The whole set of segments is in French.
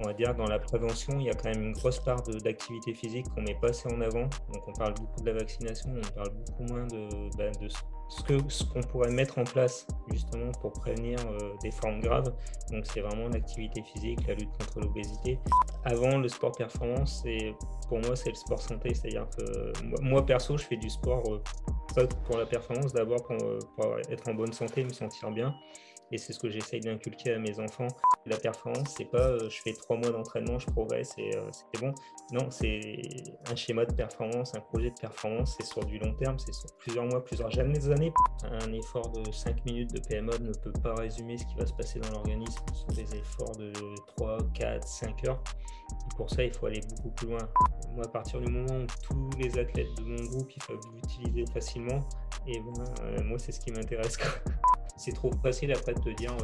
on va dire, dans la prévention, il y a quand même une grosse part d'activité physique qu'on met pas assez en avant. Donc, on parle beaucoup de la vaccination, on parle beaucoup moins de ce qu'on pourrait mettre en place justement pour prévenir des formes graves. Donc, c'est vraiment l'activité physique, la lutte contre l'obésité. Avant, le sport performance, pour moi, c'est le sport santé. C'est-à-dire que moi, perso, je fais du sport pas pour la performance, d'abord pour être en bonne santé, me sentir bien. Et c'est ce que j'essaye d'inculquer à mes enfants. La performance, c'est pas je fais 3 mois d'entraînement, je progresse et c'est bon. Non, c'est un schéma de performance, un projet de performance, c'est sur du long terme, c'est sur plusieurs mois, plusieurs années. Un effort de 5 minutes de PMA ne peut pas résumer ce qui va se passer dans l'organisme. Ce sont des efforts de 3, 4, 5 heures. Et pour ça, il faut aller beaucoup plus loin. Moi, à partir du moment où tous les athlètes de mon groupe, ils peuvent l'utiliser facilement, et moi, c'est ce qui m'intéresse. C'est trop facile après de te dire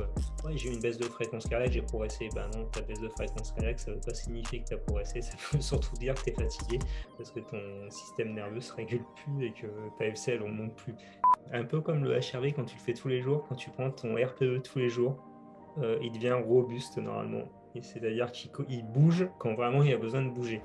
ouais, j'ai eu une baisse de fréquence cardiaque, j'ai progressé. Ben non, ta baisse de fréquence cardiaque, ça ne veut pas signifier que tu as progressé, ça veut surtout dire que tu es fatigué parce que ton système nerveux ne se régule plus et que ta FCL ne monte plus. Un peu comme le HRV quand tu le fais tous les jours, quand tu prends ton RPE tous les jours, il devient robuste normalement. Et c'est-à-dire qu'il bouge quand vraiment il y a besoin de bouger.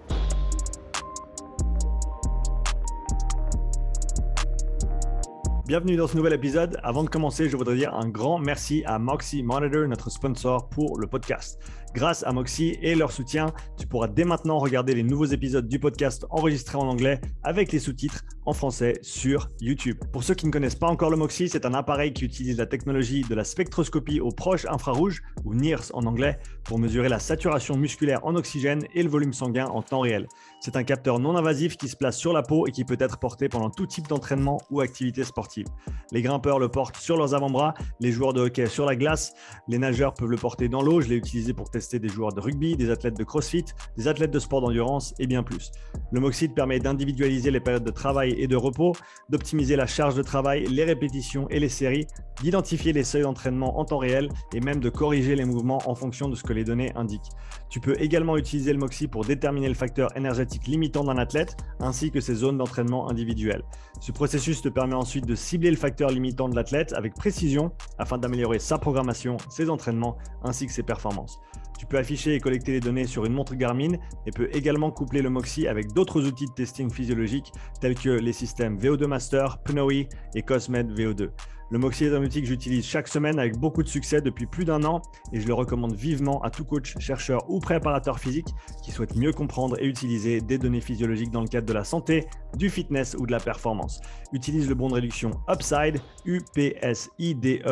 Bienvenue dans ce nouvel épisode. Avant de commencer, je voudrais dire un grand merci à Moxy Monitor, notre sponsor pour le podcast. Grâce à Moxy et leur soutien, tu pourras dès maintenant regarder les nouveaux épisodes du podcast enregistrés en anglais avec les sous-titres en français sur YouTube. Pour ceux qui ne connaissent pas encore le Moxy, c'est un appareil qui utilise la technologie de la spectroscopie au proche infrarouge, ou NIRS en anglais, pour mesurer la saturation musculaire en oxygène et le volume sanguin en temps réel. C'est un capteur non invasif qui se place sur la peau et qui peut être porté pendant tout type d'entraînement ou activité sportive. Les grimpeurs le portent sur leurs avant-bras, les joueurs de hockey sur la glace, les nageurs peuvent le porter dans l'eau. Je l'ai utilisé pour tester des joueurs de rugby, des athlètes de crossfit, des athlètes de sport d'endurance et bien plus. Le Moxy permet d'individualiser les périodes de travail et de repos, d'optimiser la charge de travail, les répétitions et les séries, d'identifier les seuils d'entraînement en temps réel et même de corriger les mouvements en fonction de ce que les données indiquent. Tu peux également utiliser le Moxy pour déterminer le facteur énergétique limitant d'un athlète ainsi que ses zones d'entraînement individuelles. Ce processus te permet ensuite de cibler le facteur limitant de l'athlète avec précision afin d'améliorer sa programmation, ses entraînements ainsi que ses performances. Tu peux afficher et collecter les données sur une montre Garmin et peux également coupler le Moxy avec d'autres outils de testing physiologique tels que les systèmes VO2 Master, Pnoe et Cosmed VO2. Le Moxy est un outil que j'utilise chaque semaine avec beaucoup de succès depuis plus d'1 an et je le recommande vivement à tout coach, chercheur ou préparateur physique qui souhaite mieux comprendre et utiliser des données physiologiques dans le cadre de la santé, du fitness ou de la performance. Utilise le bon de réduction UPSIDE, UPSIDE,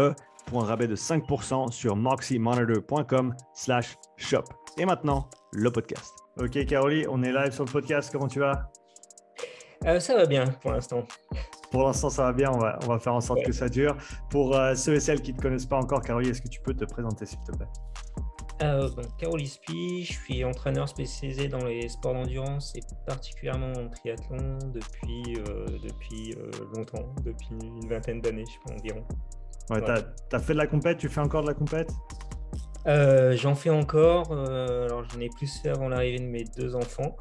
pour un rabais de 5% sur moxymonitor.com/shop. Et maintenant, le podcast. Ok Caroline, on est live sur le podcast, comment tu vas? Ça va bien pour l'instant. Pour l'instant, ça va bien. On va faire en sorte que ça dure. Pour ceux et celles qui ne te connaissent pas encore, Caroline, est-ce que tu peux te présenter, s'il te plaît? Caroline Spi, je suis entraîneur spécialisé dans les sports d'endurance et particulièrement en triathlon depuis longtemps, depuis une vingtaine d'années, je pense environ. Ouais, voilà. T'as fait de la compète? Tu fais encore de la compète? J'en fais encore. Alors, j'en ai plus fait avant l'arrivée de mes 2 enfants.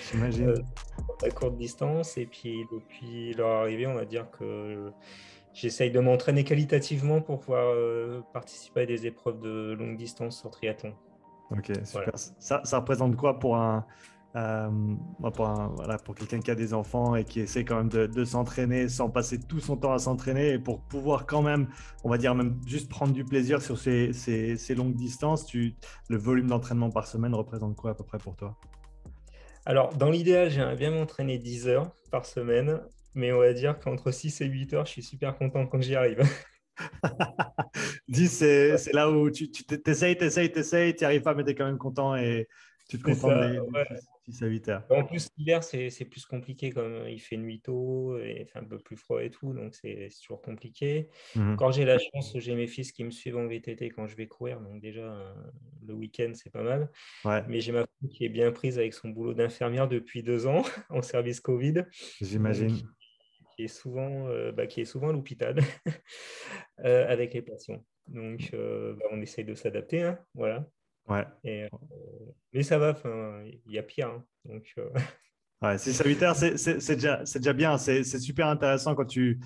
J'imagine. À courte distance, et puis depuis leur arrivée, on va dire que j'essaye de m'entraîner qualitativement pour pouvoir participer à des épreuves de longue distance sur triathlon. Ok, super. Voilà. Ça représente quoi pour pour quelqu'un qui a des enfants et qui essaie quand même de s'entraîner sans passer tout son temps à s'entraîner et pour pouvoir quand même, on va dire même juste prendre du plaisir sur ces longues distances, le volume d'entraînement par semaine représente quoi à peu près pour toi? Alors, dans l'idéal, j'aimerais bien m'entraîner 10 heures par semaine, mais on va dire qu'entre 6 et 8 heures, je suis super content quand j'y arrive. 10, c'est là où tu t'essayes, tu n'y arrives pas, mais tu es quand même content et tu te contentes des 6 à 8 heures. En plus, l'hiver, c'est plus compliqué, comme il fait nuit tôt et un peu plus froid et tout, donc c'est toujours compliqué. Quand j'ai la chance, j'ai mes fils qui me suivent en VTT quand je vais courir, donc déjà, le week-end, c'est pas mal. Ouais. Mais j'ai ma femme qui est bien prise avec son boulot d'infirmière depuis 2 ans en service Covid. J'imagine. Donc, qui est souvent à l'hôpital avec les patients. Donc, on essaye de s'adapter, hein, voilà. Ouais. Mais ça va, il y a pire. Hein, donc, ouais, 6 à 8 heures, c'est déjà bien. C'est super intéressant quand j'ai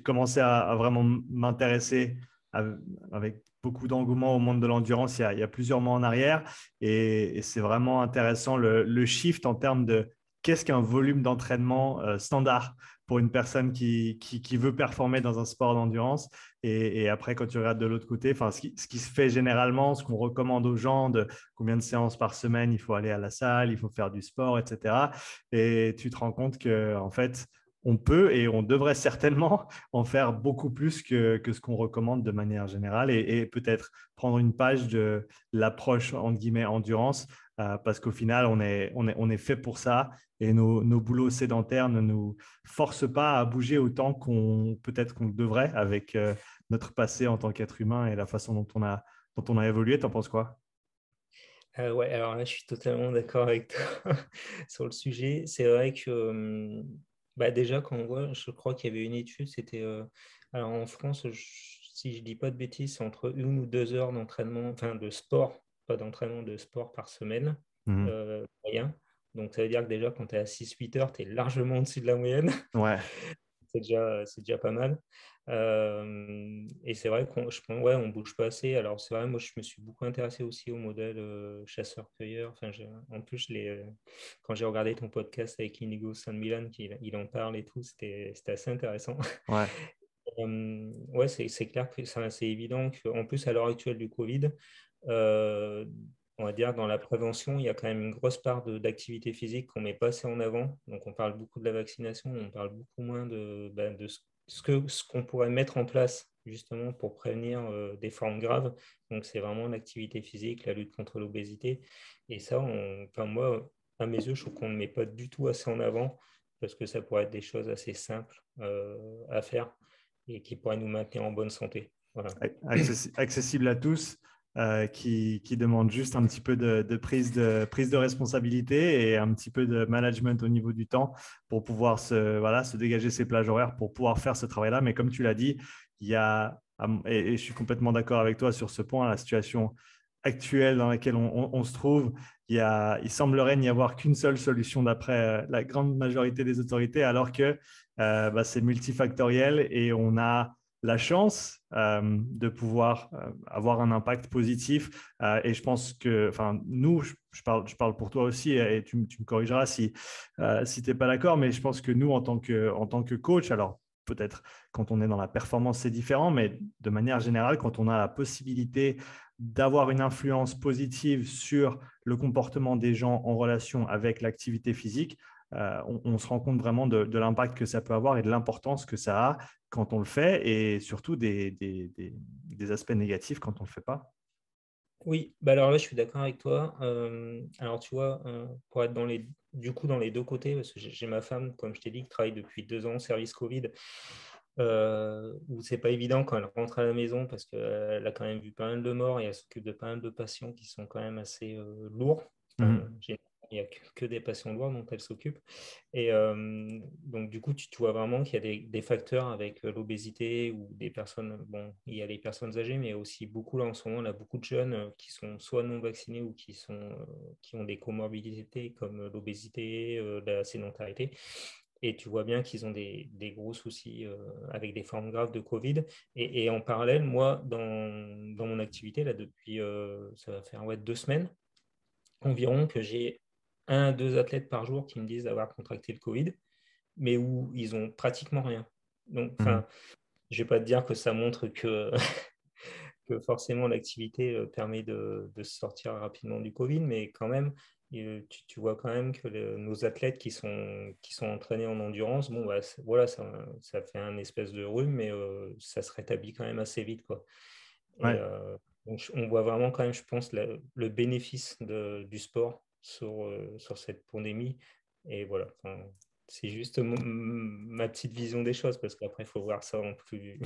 commencé à vraiment m'intéresser avec beaucoup d'engouement au monde de l'endurance il y a plusieurs mois en arrière. Et c'est vraiment intéressant le shift en termes de qu'est-ce qu'un volume d'entraînement standard pour une personne qui veut performer dans un sport d'endurance. Et après, quand tu regardes de l'autre côté, ce qui se fait généralement, ce qu'on recommande aux gens de combien de séances par semaine il faut aller à la salle, il faut faire du sport, etc. Et tu te rends compte que en fait, on peut et on devrait certainement en faire beaucoup plus que ce qu'on recommande de manière générale et peut-être prendre une page de l'approche entre guillemets endurance parce qu'au final, on est fait pour ça et nos boulots sédentaires ne nous forcent pas à bouger autant peut-être qu'on le devrait avec notre passé en tant qu'être humain et la façon dont on a évolué. T'en penses quoi? Ouais, alors là, je suis totalement d'accord avec toi sur le sujet. C'est vrai que déjà, quand on voit, je crois qu'il y avait une étude, c'était alors en France, si je dis pas de bêtises, c'est entre 1 ou 2 heures d'entraînement, enfin de sport, pas d'entraînement de sport par semaine, Mhm. moyen. Donc ça veut dire que déjà, quand tu es à 6 8 heures, tu es largement au-dessus de la moyenne. Ouais. C'est déjà pas mal. Et c'est vrai qu'on je pense, ouais, on bouge pas assez. Alors, c'est vrai, moi, je me suis beaucoup intéressé aussi au modèle chasseur-cueilleur. Enfin, en plus, quand j'ai regardé ton podcast avec Inigo San Milan, il en parle et tout, c'était assez intéressant. Ouais. Ouais, c'est clair que c'est évident qu'en plus, à l'heure actuelle du Covid, euh, on va dire dans la prévention, il y a quand même une grosse part d'activité physique qu'on met pas assez en avant. Donc, on parle beaucoup de la vaccination, on parle beaucoup moins de ce qu'on pourrait mettre en place justement pour prévenir des formes graves. Donc, c'est vraiment l'activité physique, la lutte contre l'obésité. Et ça, enfin, moi, à mes yeux, je trouve qu'on ne met pas du tout assez en avant parce que ça pourrait être des choses assez simples à faire et qui pourraient nous maintenir en bonne santé. Voilà. Accessible à tous, qui demande juste un petit peu de prise de responsabilité et un petit peu de management au niveau du temps pour pouvoir se dégager ses plages horaires pour pouvoir faire ce travail-là. Mais comme tu l'as dit, il y a, et je suis complètement d'accord avec toi sur ce point, la situation actuelle dans laquelle on se trouve, il semblerait n'y avoir qu'une seule solution d'après la grande majorité des autorités, alors que c'est multifactoriel et on a la chance de pouvoir avoir un impact positif. Et je pense que, enfin, nous, je parle pour toi aussi et tu me corrigeras si tu n'es pas d'accord, mais je pense que nous, en tant que coach, alors peut-être quand on est dans la performance, c'est différent, mais de manière générale, quand on a la possibilité d'avoir une influence positive sur le comportement des gens en relation avec l'activité physique, on se rend compte vraiment de l'impact que ça peut avoir et de l'importance que ça a quand on le fait et surtout des aspects négatifs quand on ne le fait pas. Oui, alors là, je suis d'accord avec toi. Alors, tu vois, pour être du coup, dans les deux côtés, parce que j'ai ma femme, comme je t'ai dit, qui travaille depuis 2 ans au service Covid, où c'est pas évident quand elle rentre à la maison parce qu'elle a quand même vu pas mal de morts et elle s'occupe de pas mal de patients qui sont quand même assez lourds. Enfin, Mhm. il n'y a que des patients lourds dont elle s'occupe. Et donc, du coup, tu vois vraiment qu'il y a des facteurs avec l'obésité ou des personnes, bon, il y a les personnes âgées, mais aussi beaucoup, là, en ce moment, on a beaucoup de jeunes qui sont soit non vaccinés ou qui ont des comorbidités comme l'obésité, la sédentarité. Et tu vois bien qu'ils ont des gros soucis avec des formes graves de Covid. Et en parallèle, moi, dans mon activité, là, depuis, ça va faire 2 semaines environ, que j'ai 1 2 athlètes par jour qui me disent avoir contracté le Covid, mais où ils ont pratiquement rien. Donc, Mhm. enfin, je vais pas te dire que ça montre que, que forcément l'activité permet de se sortir rapidement du Covid, mais quand même, tu vois quand même que nos athlètes qui sont entraînés en endurance, bon, bah, voilà, ça fait un espèce de rhume, mais ça se rétablit quand même assez vite, quoi. Et Ouais. donc, on voit vraiment quand même, je pense, le bénéfice du sport sur cette pandémie. Et voilà, enfin, c'est juste ma petite vision des choses, parce qu'après, il faut voir ça en plus,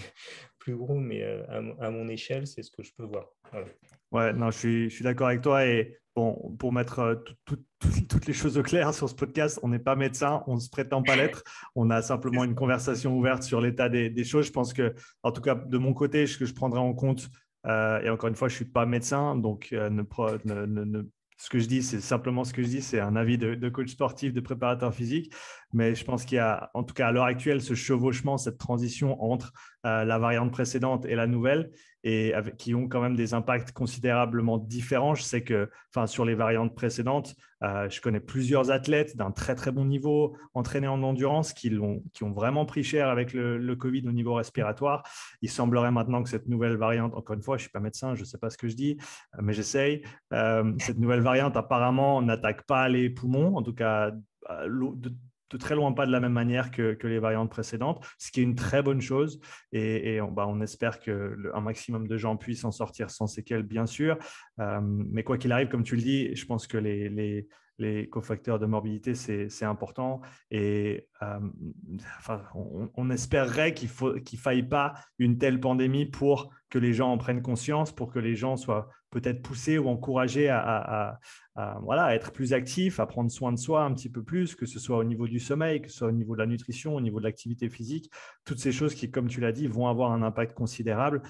plus gros, mais à mon échelle, c'est ce que je peux voir. Voilà. Ouais, non, je suis d'accord avec toi. Et bon, pour mettre toutes les choses au clair sur ce podcast, on n'est pas médecin, on ne se prétend pas l'être. On a simplement une conversation ouverte sur l'état des choses. Je pense que, en tout cas, de mon côté, ce que je prendrai en compte, et encore une fois, je ne suis pas médecin, donc ce que je dis, c'est simplement ce que je dis, c'est un avis de coach sportif, de préparateur physique. Mais je pense qu'il y a, en tout cas à l'heure actuelle, ce chevauchement, cette transition entre la variante précédente et la nouvelle. et qui ont quand même des impacts considérablement différents. Je sais que sur les variantes précédentes, je connais plusieurs athlètes d'un très très bon niveau, entraînés en endurance, qui ont vraiment pris cher avec le Covid au niveau respiratoire. Il semblerait maintenant que cette nouvelle variante, encore une fois, je ne suis pas médecin, je ne sais pas ce que je dis, mais j'essaye. Cette nouvelle variante apparemment n'attaque pas les poumons, en tout cas de très loin pas de la même manière que les variantes précédentes, ce qui est une très bonne chose. Et on espère qu'un maximum de gens puissent en sortir sans séquelles, bien sûr. Mais quoi qu'il arrive, comme tu le dis, je pense que les cofacteurs de morbidité, c'est important. Et on espérerait qu'il ne faille pas une telle pandémie pour que les gens en prennent conscience, pour que les gens soient peut-être poussés ou encouragés à être plus actifs, à prendre soin de soi un petit peu plus, que ce soit au niveau du sommeil, que ce soit au niveau de la nutrition, au niveau de l'activité physique, toutes ces choses qui, comme tu l'as dit, vont avoir un impact considérable.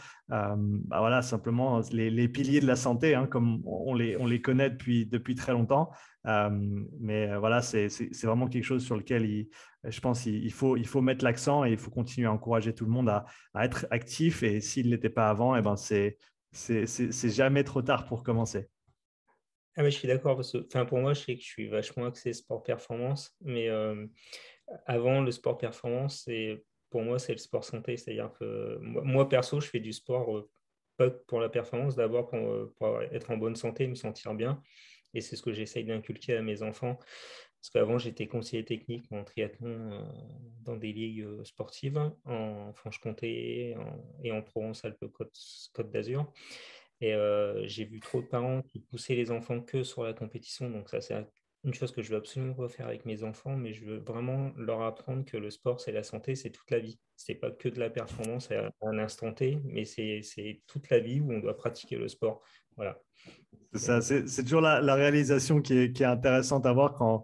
Simplement les piliers de la santé, comme on les connaît depuis très longtemps. C'est vraiment quelque chose sur lequel je pense qu'il faut mettre l'accent et il faut continuer à encourager tout le monde à être actif. Et s'il ne l'était pas avant, c'est jamais trop tard pour commencer. Ah mais je suis d'accord, parce que pour moi, je sais que je suis vachement axé sport performance, mais avant le sport performance, pour moi, c'est le sport santé. C'est-à-dire que moi, perso, je fais du sport pas pour la performance, d'abord pour être en bonne santé, me sentir bien. Et c'est ce que j'essaye d'inculquer à mes enfants. Parce qu'avant, j'étais conseiller technique en triathlon dans des ligues sportives en Franche-Comté et en Provence-Alpes-Côte d'Azur. Et j'ai vu trop de parents qui poussaient les enfants que sur la compétition. Donc ça, c'est une chose que je veux absolument refaire avec mes enfants, mais je veux vraiment leur apprendre que le sport, c'est la santé, c'est toute la vie. C'est pas que de la performance à un instant T, mais c'est toute la vie où on doit pratiquer le sport. Voilà. C'est toujours la réalisation qui est intéressante à voir quand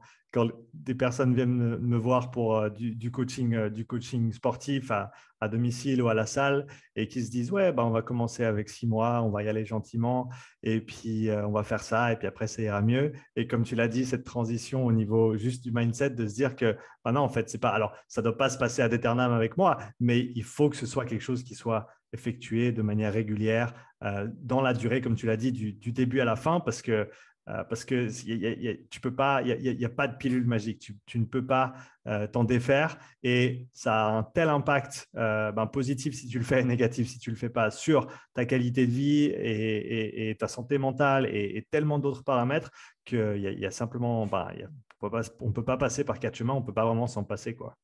des personnes viennent me voir pour du coaching sportif à domicile ou à la salle et qui se disent ouais, on va commencer avec 6 mois, on va y aller gentiment et puis on va faire ça et puis après ça ira mieux. Et comme tu l'as dit, cette transition au niveau juste du mindset de se dire que non, en fait, c'est pas, alors ça ne doit pas se passer ad aeternam avec moi, mais il faut que ce soit quelque chose qui soit effectué de manière régulière dans la durée, comme tu l'as dit, du début à la fin, parce que tu peux pas, il y a pas de pilule magique. Tu ne peux pas t'en défaire et ça a un tel impact positif si tu le fais et négatif si tu le fais pas sur ta qualité de vie et ta santé mentale et tellement d'autres paramètres qu'il y a simplement, on peut pas passer par 4 chemins, on peut pas vraiment s'en passer, quoi.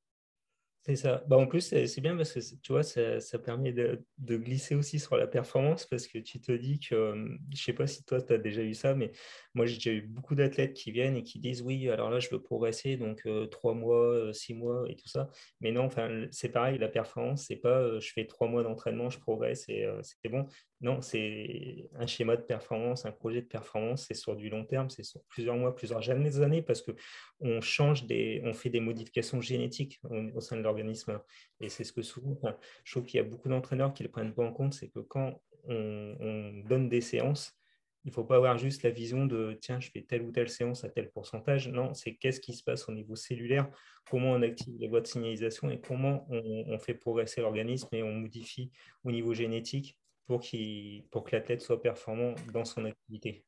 C'est ça. En plus, c'est bien parce que tu vois, ça permet de glisser aussi sur la performance parce que tu te dis que, je sais pas si toi, tu as déjà eu ça, mais moi, j'ai déjà eu beaucoup d'athlètes qui viennent et qui disent oui, alors là, je veux progresser, donc 3 mois, 6 mois et tout ça. Mais non, c'est pareil, la performance, c'est pas je fais 3 mois d'entraînement, je progresse et c'est bon. Non, c'est un schéma de performance, un projet de performance, c'est sur du long terme, c'est sur plusieurs mois, plusieurs années parce que on fait des modifications génétiques au sein de l'organisme. Et c'est ce que souvent, je trouve qu'il y a beaucoup d'entraîneurs qui ne le prennent pas en compte, c'est que quand on donne des séances, il ne faut pas avoir juste la vision de tiens, je fais telle ou telle séance à tel pourcentage. Non, c'est qu'est-ce qui se passe au niveau cellulaire, comment on active les voies de signalisation et comment on fait progresser l'organisme et on modifie au niveau génétique pour que l'athlète soit performant dans son activité.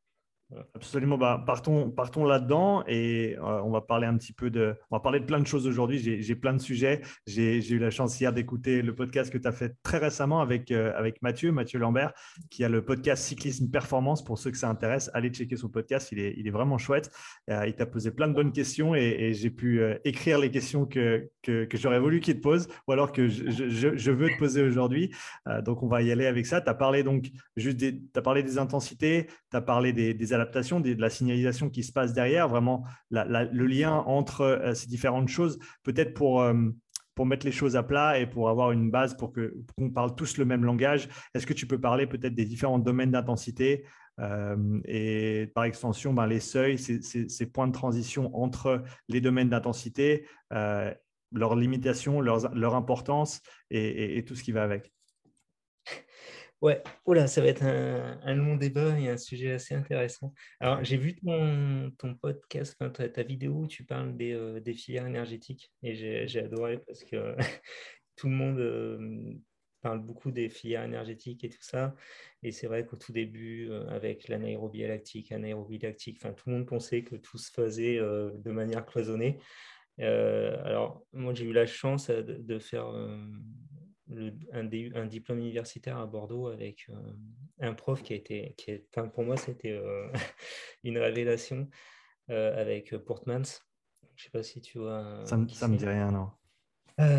Voilà. Absolument. Partons là-dedans et on va parler on va parler de plein de choses aujourd'hui. J'ai plein de sujets. J'ai eu la chance hier d'écouter le podcast que tu as fait très récemment avec Mathieu Lambert, qui a le podcast Cyclisme Performance. Pour ceux que ça intéresse, allez checker son podcast. Il est vraiment chouette. Il t'a posé plein de bonnes questions et j'ai pu écrire les questions que j'aurais voulu qu'il te pose ou alors que je veux te poser aujourd'hui. Donc, on va y aller avec ça. Tu as parlé donc t'as parlé des intensités, tu as parlé des adaptations, de la signalisation qui se passe derrière, vraiment le lien entre ces différentes choses, peut-être pour mettre les choses à plat et pour avoir une base pour qu'on parle tous le même langage. Est-ce que tu peux parler peut-être des différents domaines d'intensité et par extension, les seuils, ces points de transition entre les domaines d'intensité, leurs limitations, leur importance et tout ce qui va avec? Ouais, oula, ça va être un long débat et un sujet assez intéressant. Alors, j'ai vu ton podcast, ta vidéo où tu parles des filières énergétiques et j'ai adoré parce que tout le monde parle beaucoup des filières énergétiques et tout ça. Et c'est vrai qu'au tout début, avec l'anaérobie lactique, anaérobie lactique, enfin, tout le monde pensait que tout se faisait de manière cloisonnée. Alors, moi, j'ai eu la chance de faire un diplôme universitaire à Bordeaux avec un prof enfin, pour moi, c'était une révélation avec Portmans. Je ne sais pas si tu vois qui Ça me c'est. dit rien, non.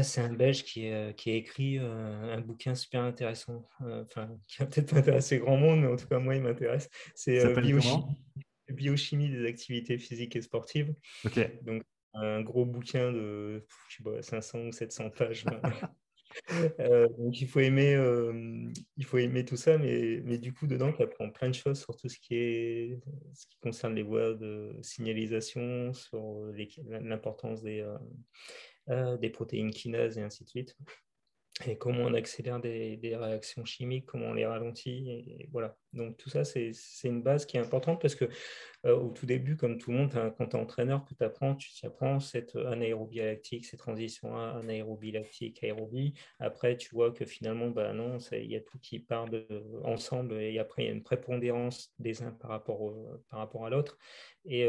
C'est un Belge qui a écrit un bouquin super intéressant, enfin, qui va peut-être pas intéresser grand monde, mais en tout cas, moi, il m'intéresse. C'est Ça s'appelle comment? Biochimie des activités physiques et sportives. Ok. Donc, un gros bouquin de je sais pas, 500 ou 700 pages. Donc, il faut aimer tout ça, mais du coup, dedans, tu apprends plein de choses sur tout ce qui concerne les voies de signalisation, sur l'importance des protéines kinases et ainsi de suite. Et comment on accélère des réactions chimiques, comment on les ralentit. Et voilà. Donc tout ça, c'est une base qui est importante parce que au tout début, comme tout le monde, quand tu es entraîneur, que tu apprends cette anaérobie lactique, ces transitions anaérobie lactique, aérobie. Après, tu vois que finalement, bah non, il y a tout qui part ensemble et après, il y a une prépondérance des uns par rapport à l'autre. Et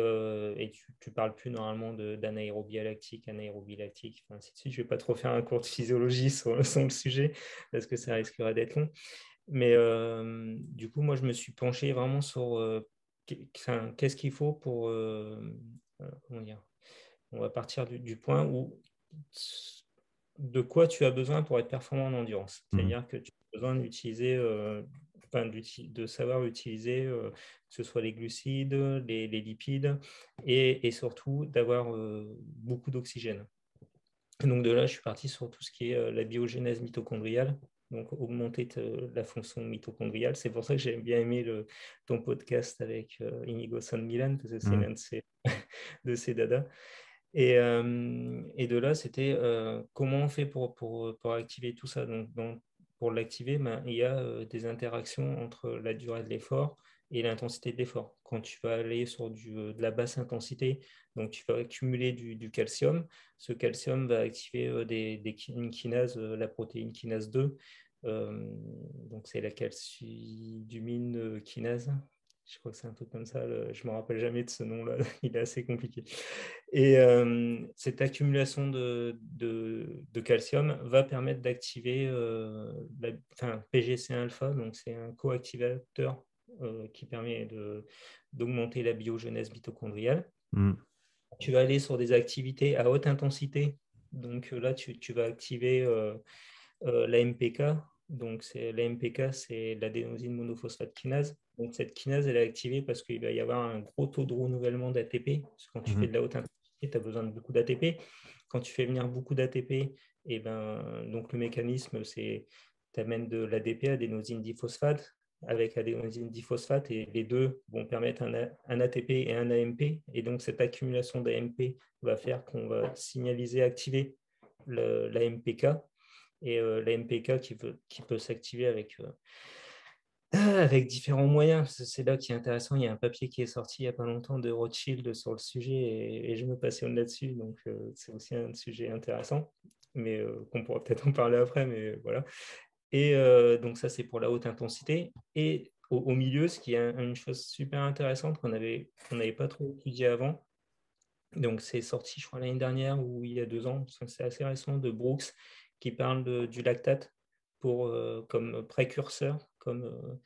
tu ne parles plus normalement d'anaérobie lactique, anaérobie lactique, enfin, ainsi de suite. Je ne vais pas trop faire un cours de physiologie sur le sujet parce que ça risquerait d'être long. Mais du coup, moi, je me suis penché vraiment sur qu'est-ce qu'il faut pour, comment dire, on va partir du point où de quoi tu as besoin pour être performant en endurance. Mhm. C'est-à-dire que tu as besoin d'utiliser, enfin, de savoir utiliser, que ce soit les glucides, les lipides, et surtout d'avoir beaucoup d'oxygène. Donc de là, je suis parti sur tout ce qui est la biogénèse mitochondriale, donc augmenter la fonction mitochondriale. C'est pour ça que j'ai bien aimé ton podcast avec Inigo San Milan, parce que c'est Mhm. l'un de ses dadas. Et de là, c'était comment on fait pour activer tout ça. Donc, pour l'activer, ben, il y a des interactions entre la durée de l'effort et l'intensité de l'effort. Quand tu vas aller sur de la basse intensité, donc tu vas accumuler du calcium. Ce calcium va activer une kinase, la protéine kinase 2. Donc c'est la calcidumine kinase. Je crois que c'est un truc comme ça. Je ne me rappelle jamais de ce nom-là. Il est assez compliqué. Et cette accumulation de calcium va permettre d'activer PGC1-alpha. Donc, c'est un coactivateur qui permet d'augmenter la biogenèse mitochondriale. Mhm. Tu vas aller sur des activités à haute intensité. Donc, là, tu vas activer la MPK. Donc, la MPK, c'est l'adénosine monophosphate kinase. Donc, cette kinase, elle est activée parce qu'il va y avoir un gros taux de renouvellement d'ATP. Parce que quand tu fais de Mhm. la haute intensité, tu as besoin de beaucoup d'ATP. Quand tu fais venir beaucoup d'ATP, et ben, donc le mécanisme, c'est tu amènes de l'ADP, adénosine diphosphate, avec adénosine diphosphate, et les deux vont permettre un ATP et un AMP. Et donc, cette accumulation d'AMP va faire qu'on va signaliser, activer l'AMPK et la MPK qui peut s'activer avec différents moyens. C'est là qui est intéressant. Il y a un papier qui est sorti il n'y a pas longtemps de Rothschild sur le sujet et je me passionne là-dessus. Donc, c'est aussi un sujet intéressant, mais qu'on pourra peut-être en parler après. Mais voilà. Et donc, ça, c'est pour la haute intensité. Et au milieu, ce qui est une chose super intéressante qu'on n'avait pas trop étudié avant. Donc, c'est sorti, je crois, l'année dernière ou il y a 2 ans. C'est assez récent de Brooks qui parle du lactate comme précurseur, comme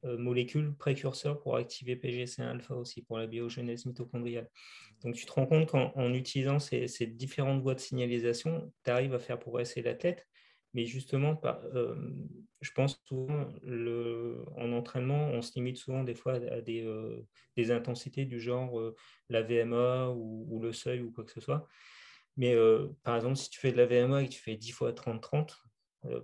molécule précurseur pour activer PGC1-alpha aussi, pour la biogénèse mitochondriale. Donc, tu te rends compte qu'en utilisant ces différentes voies de signalisation, tu arrives à faire progresser l'athlète. Mais justement, je pense souvent, en entraînement, on se limite souvent des fois à des intensités du genre la VMA ou le seuil ou quoi que ce soit. Mais par exemple, si tu fais de la VMA et que tu fais 10 fois 30-30,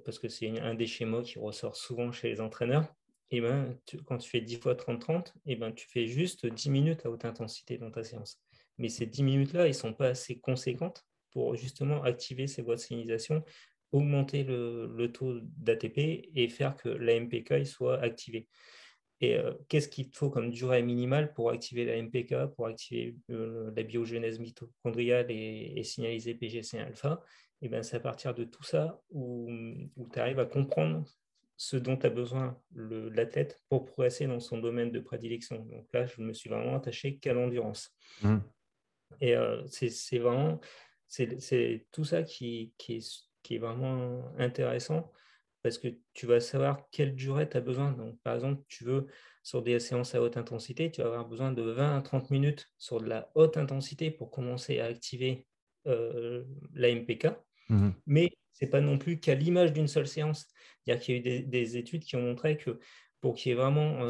parce que c'est un des schémas qui ressort souvent chez les entraîneurs, et ben, quand tu fais 10 fois 30-30, et ben, tu fais juste 10 minutes à haute intensité dans ta séance. Mais ces 10 minutes-là, ils ne sont pas assez conséquentes pour justement activer ces voies de signalisation, augmenter le taux d'ATP et faire que l'AMPK soit activé. Et qu'est-ce qu'il te faut comme durée minimale pour activer la MPK, pour activer la biogenèse mitochondriale et signaliser PGC1 alpha? Et ben, c'est à partir de tout ça où tu arrives à comprendre ce dont a besoin l'athlète pour progresser dans son domaine de prédilection. Donc là, je me suis vraiment attaché qu'à l'endurance. Et c'est vraiment c'est tout ça qui est vraiment intéressant parce que tu vas savoir quelle durée tu as besoin. Donc, par exemple, tu veux, sur des séances à haute intensité, tu vas avoir besoin de 20 à 30 minutes sur de la haute intensité pour commencer à activer la MPK. Mais ce n'est pas non plus qu'à l'image d'une seule séance. C'est-à-dire qu'il y a eu des études qui ont montré que pour qu'il y ait vraiment,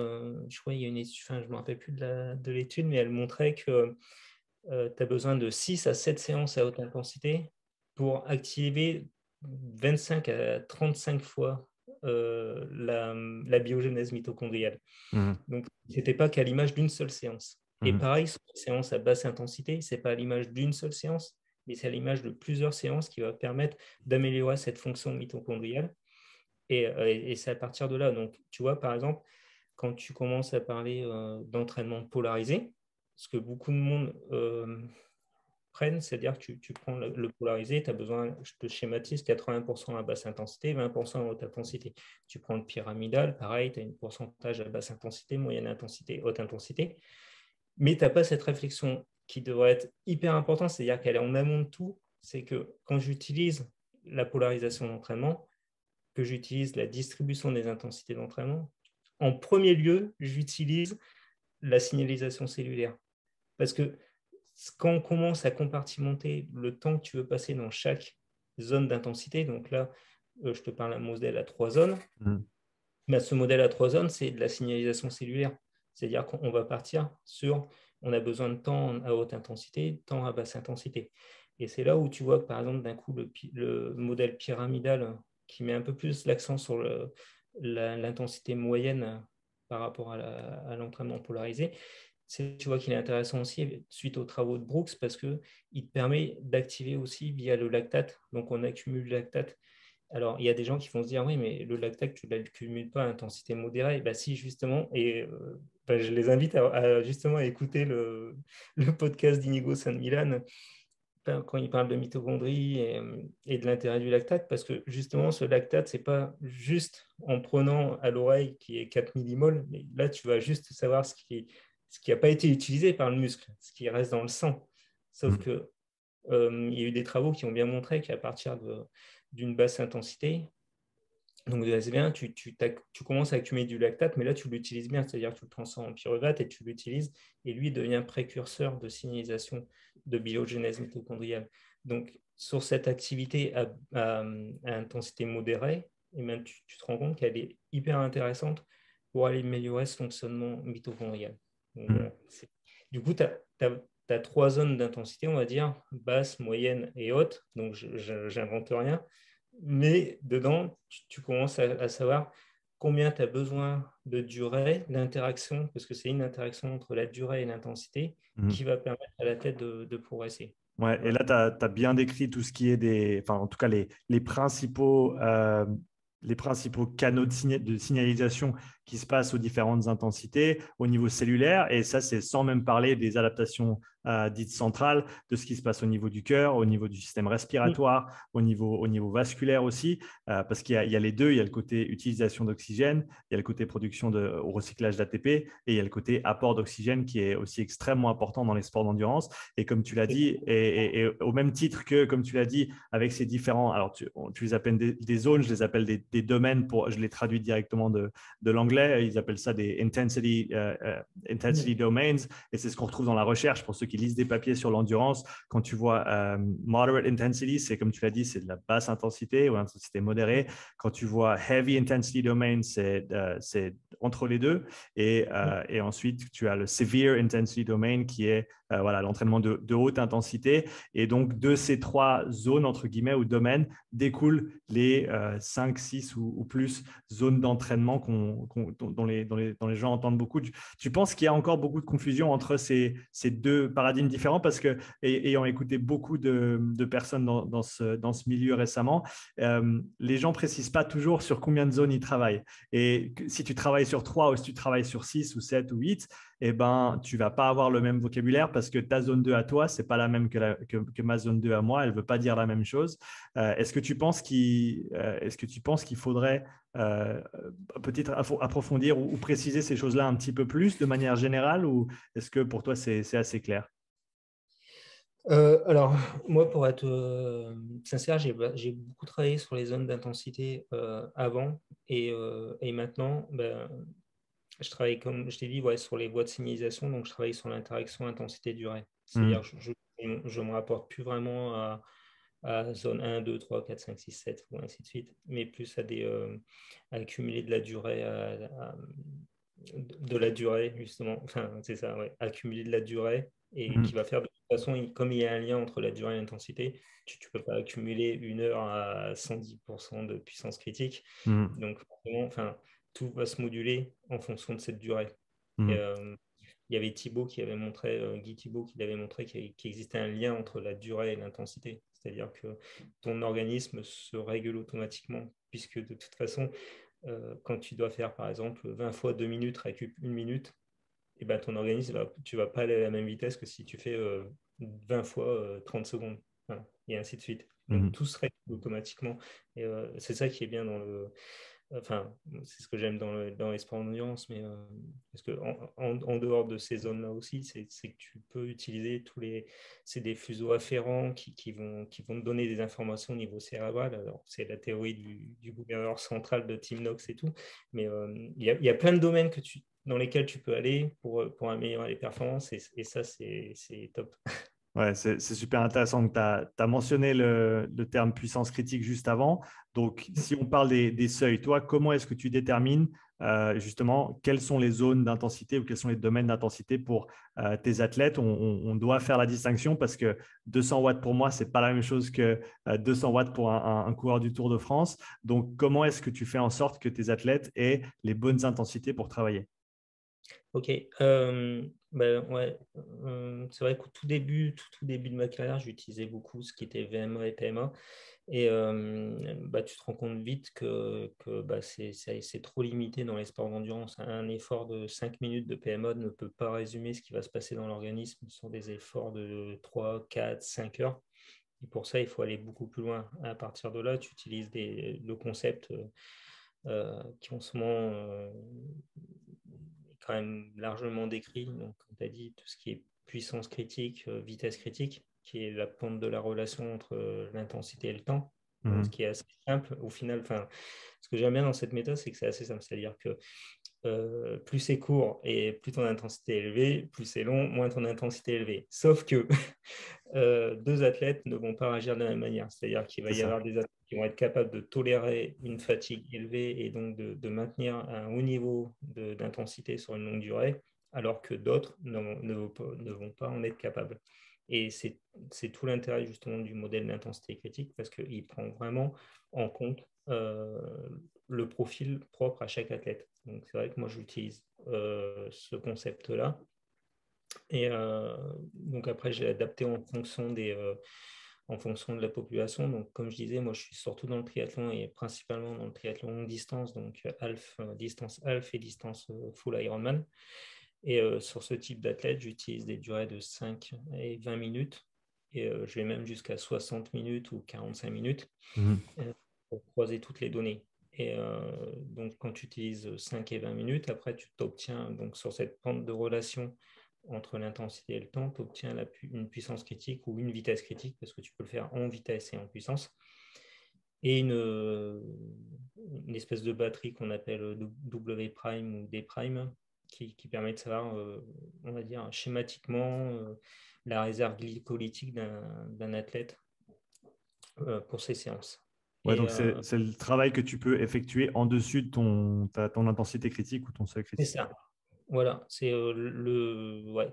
je crois qu'il y a une étude, je ne me rappelle plus de l'étude, mais elle montrait que tu as besoin de 6 à 7 séances à haute intensité pour activer 25 à 35 fois la biogenèse mitochondriale. Donc, ce n'était pas qu'à l'image d'une seule séance. Et pareil, sur une séance à basse intensité, ce n'est pas à l'image d'une seule séance, mais c'est à l'image de plusieurs séances qui va permettre d'améliorer cette fonction mitochondriale. Et c'est à partir de là. Donc, tu vois, par exemple, quand tu commences à parler d'entraînement polarisé, ce que beaucoup de monde prennent, c'est-à-dire que tu prends le polarisé, tu as besoin, je te schématise, 80% à basse intensité, 20% à haute intensité. Tu prends le pyramidal, pareil, tu as un pourcentage à basse intensité, moyenne intensité, haute intensité. Mais tu n'as pas cette réflexion qui devrait être hyper importante, c'est-à-dire qu'elle est en amont de tout. C'est que quand j'utilise la polarisation d'entraînement, que j'utilise la distribution des intensités d'entraînement, en premier lieu, j'utilise la signalisation cellulaire. Parce que quand on commence à compartimenter le temps que tu veux passer dans chaque zone d'intensité, donc là, je te parle d'un modèle à 3 zones, mais ce modèle à 3 zones, c'est de la signalisation cellulaire. C'est-à-dire qu'on va partir sur, on a besoin de temps à haute intensité, temps à basse intensité. Et c'est là où tu vois que, par exemple, d'un coup, le modèle pyramidal qui met un peu plus l'accent sur l'intensité moyenne par rapport à l'entraînement polarisé, tu vois qu'il est intéressant aussi suite aux travaux de Brooks parce qu'il te permet d'activer aussi via le lactate. Donc, on accumule le lactate. Alors, il y a des gens qui vont se dire, oui, mais le lactate, tu ne l'accumules pas à intensité modérée. Ben, si, justement. Et je les invite justement à écouter le podcast d'Inigo San Milan quand il parle de mitochondrie et de l'intérêt du lactate, parce que justement, ce lactate, ce n'est pas juste en prenant à l'oreille qui est 4 millimoles, mais là, tu vas juste savoir ce qui n'a pas été utilisé par le muscle, ce qui reste dans le sang. Sauf que il y a eu des travaux qui ont bien montré qu'à partir d'une basse intensité, donc de SB1, tu commences à accumuler du lactate, mais là, tu l'utilises bien, c'est-à-dire que tu le transformes en pyruvate et tu l'utilises, et lui devient précurseur de signalisation de biogenèse mitochondriale. Donc, sur cette activité à intensité modérée, et même, tu te rends compte qu'elle est hyper intéressante pour aller améliorer ce fonctionnement mitochondrial. Donc, voilà, du coup, tu as 3 zones d'intensité, on va dire, basse, moyenne et haute, donc je n'invente rien. Mais dedans, tu commences à savoir combien tu as besoin de durée d'interaction, parce que c'est une interaction entre la durée et l'intensité qui va permettre à la tête de progresser. Ouais, et là, tu as bien décrit tout ce qui est en tout cas, les principaux canaux de signalisation qui se passent aux différentes intensités au niveau cellulaire. Et ça, c'est sans même parler des adaptations dites centrales, de ce qui se passe au niveau du cœur, au niveau du système respiratoire, au niveau vasculaire aussi, parce qu'il y a les deux. Il y a le côté utilisation d'oxygène, il y a le côté production au recyclage d'ATP, et il y a le côté apport d'oxygène qui est aussi extrêmement important dans les sports d'endurance. Et comme tu l'as dit, et au même titre que, comme tu l'as dit, avec ces différents, alors tu les appelles des zones, je les appelle des domaines, je les traduis directement de l'anglais, ils appellent ça des intensity domains, et c'est ce qu'on retrouve dans la recherche pour ceux qui lisent des papiers sur l'endurance. Quand tu vois moderate intensity, c'est comme tu l'as dit, c'est de la basse intensité ou intensité modérée. Quand tu vois heavy intensity domain, c'est entre les deux. Et ensuite, tu as le severe intensity domain qui est l'entraînement de haute intensité. Et donc, de ces 3 zones, entre guillemets, ou domaines, découlent les 5, 6 ou plus zones d'entraînement dont les gens entendent beaucoup. Tu penses qu'il y a encore beaucoup de confusion entre ces deux paradigmes différents parce que, ayant écouté beaucoup de personnes dans ce milieu récemment, les gens ne précisent pas toujours sur combien de zones ils travaillent. Et si tu travailles sur 3 ou si tu travailles sur 6 ou 7 ou 8, eh ben, tu ne vas pas avoir le même vocabulaire parce que ta zone 2 à toi, ce n'est pas la même que ma zone 2 à moi. Elle ne veut pas dire la même chose. Est-ce que tu penses qu'il faudrait peut-être approfondir ou préciser ces choses-là un petit peu plus de manière générale ou est-ce que pour toi, c'est assez clair? Alors, moi, pour être sincère, j'ai beaucoup travaillé sur les zones d'intensité avant et maintenant, je travaille, comme je t'ai dit, ouais, sur les voies de signalisation, donc je travaille sur l'interaction intensité-durée. C'est-à-dire que je me rapporte plus vraiment à zone 1, 2, 3, 4, 5, 6, 7 ou ainsi de suite, mais plus à accumuler de la durée, de la durée, justement. Enfin, c'est ça, ouais, accumuler de la durée et qui va faire de toute façon, comme il y a un lien entre la durée et l'intensité, tu ne peux pas accumuler une heure à 110% de puissance critique. Donc, forcément, enfin, tout va se moduler en fonction de cette durée. Et, il y avait Thibaut qui avait montré, Guy Thibaut qui avait montré qu'il existait un lien entre la durée et l'intensité. C'est-à-dire que ton organisme se règle automatiquement, puisque de toute façon, quand tu dois faire par exemple 20 fois 2 minutes, récup 1 minute, et ben, ton organisme, tu ne vas pas aller à la même vitesse que si tu fais 20 fois 30 secondes, hein, et ainsi de suite. Donc tout se règle automatiquement. Et c'est ça qui est bien dans le, enfin, c'est ce que j'aime dans les sports d'endurance, mais parce que en dehors de ces zones-là aussi, c'est que tu peux utiliser c'est des fuseaux afférents qui vont te donner des informations au niveau cérébral. Alors, c'est la théorie du gouverneur central de Tim Knox et tout, mais il y a plein de domaines dans lesquels tu peux aller pour améliorer les performances et ça, c'est top. Ouais, c'est super intéressant. Tu as mentionné le terme puissance critique juste avant. Donc, si on parle des seuils, toi, comment est-ce que tu détermines justement quelles sont les zones d'intensité ou quels sont les domaines d'intensité pour tes athlètes? On doit faire la distinction parce que 200 watts pour moi, ce n'est pas la même chose que 200 watts pour un coureur du Tour de France. Donc, comment est-ce que tu fais en sorte que tes athlètes aient les bonnes intensités pour travailler? Ok, ouais, c'est vrai qu'au tout début de ma carrière, j'utilisais beaucoup ce qui était VMA et PMA. Et tu te rends compte vite que c'est trop limité dans les sports d'endurance. Un effort de 5 minutes de PMA ne peut pas résumer ce qui va se passer dans l'organisme sur des efforts de 3, 4, 5 heures. Et pour ça, il faut aller beaucoup plus loin. À partir de là, tu utilises le concept qui en ce moment est quand même largement décrit. Donc, comme tu as dit, tout ce qui est puissance critique, vitesse critique, qui est la pente de la relation entre l'intensité et le temps. Donc, ce qui est assez simple au final. Ce que j'aime bien dans cette méthode, c'est que c'est assez simple. C'est-à-dire que plus c'est court et plus ton intensité est élevée, plus c'est long, moins ton intensité est élevée. Sauf que deux athlètes ne vont pas réagir de la même manière. C'est-à-dire qu'il va y avoir des athlètes qui vont être capables de tolérer une fatigue élevée et donc de maintenir un haut niveau d'intensité sur une longue durée, alors que d'autres ne vont pas en être capables. Et c'est tout l'intérêt justement du modèle d'intensité critique parce qu'il prend vraiment en compte le profil propre à chaque athlète. Donc c'est vrai que moi j'utilise ce concept-là. Et donc après j'ai adapté en fonction de la population. Donc comme je disais, moi je suis surtout dans le triathlon et principalement dans le triathlon longue distance, donc distance half et distance full Ironman. Et sur ce type d'athlète, j'utilise des durées de 5 et 20 minutes. Et je vais même jusqu'à 60 minutes ou 45 minutes pour croiser toutes les données. Et donc, quand tu utilises 5 et 20 minutes, après, tu t'obtiens, donc sur cette pente de relation entre l'intensité et le temps, tu obtiens une puissance critique ou une vitesse critique, parce que tu peux le faire en vitesse et en puissance. Et une espèce de batterie qu'on appelle W prime ou D prime, qui permet de savoir, on va dire, schématiquement, la réserve glycolytique d'un athlète pour ses séances. Ouais, Et donc c'est le travail que tu peux effectuer en dessus de ton intensité critique ou ton seuil c'est critique. ça. Voilà, c'est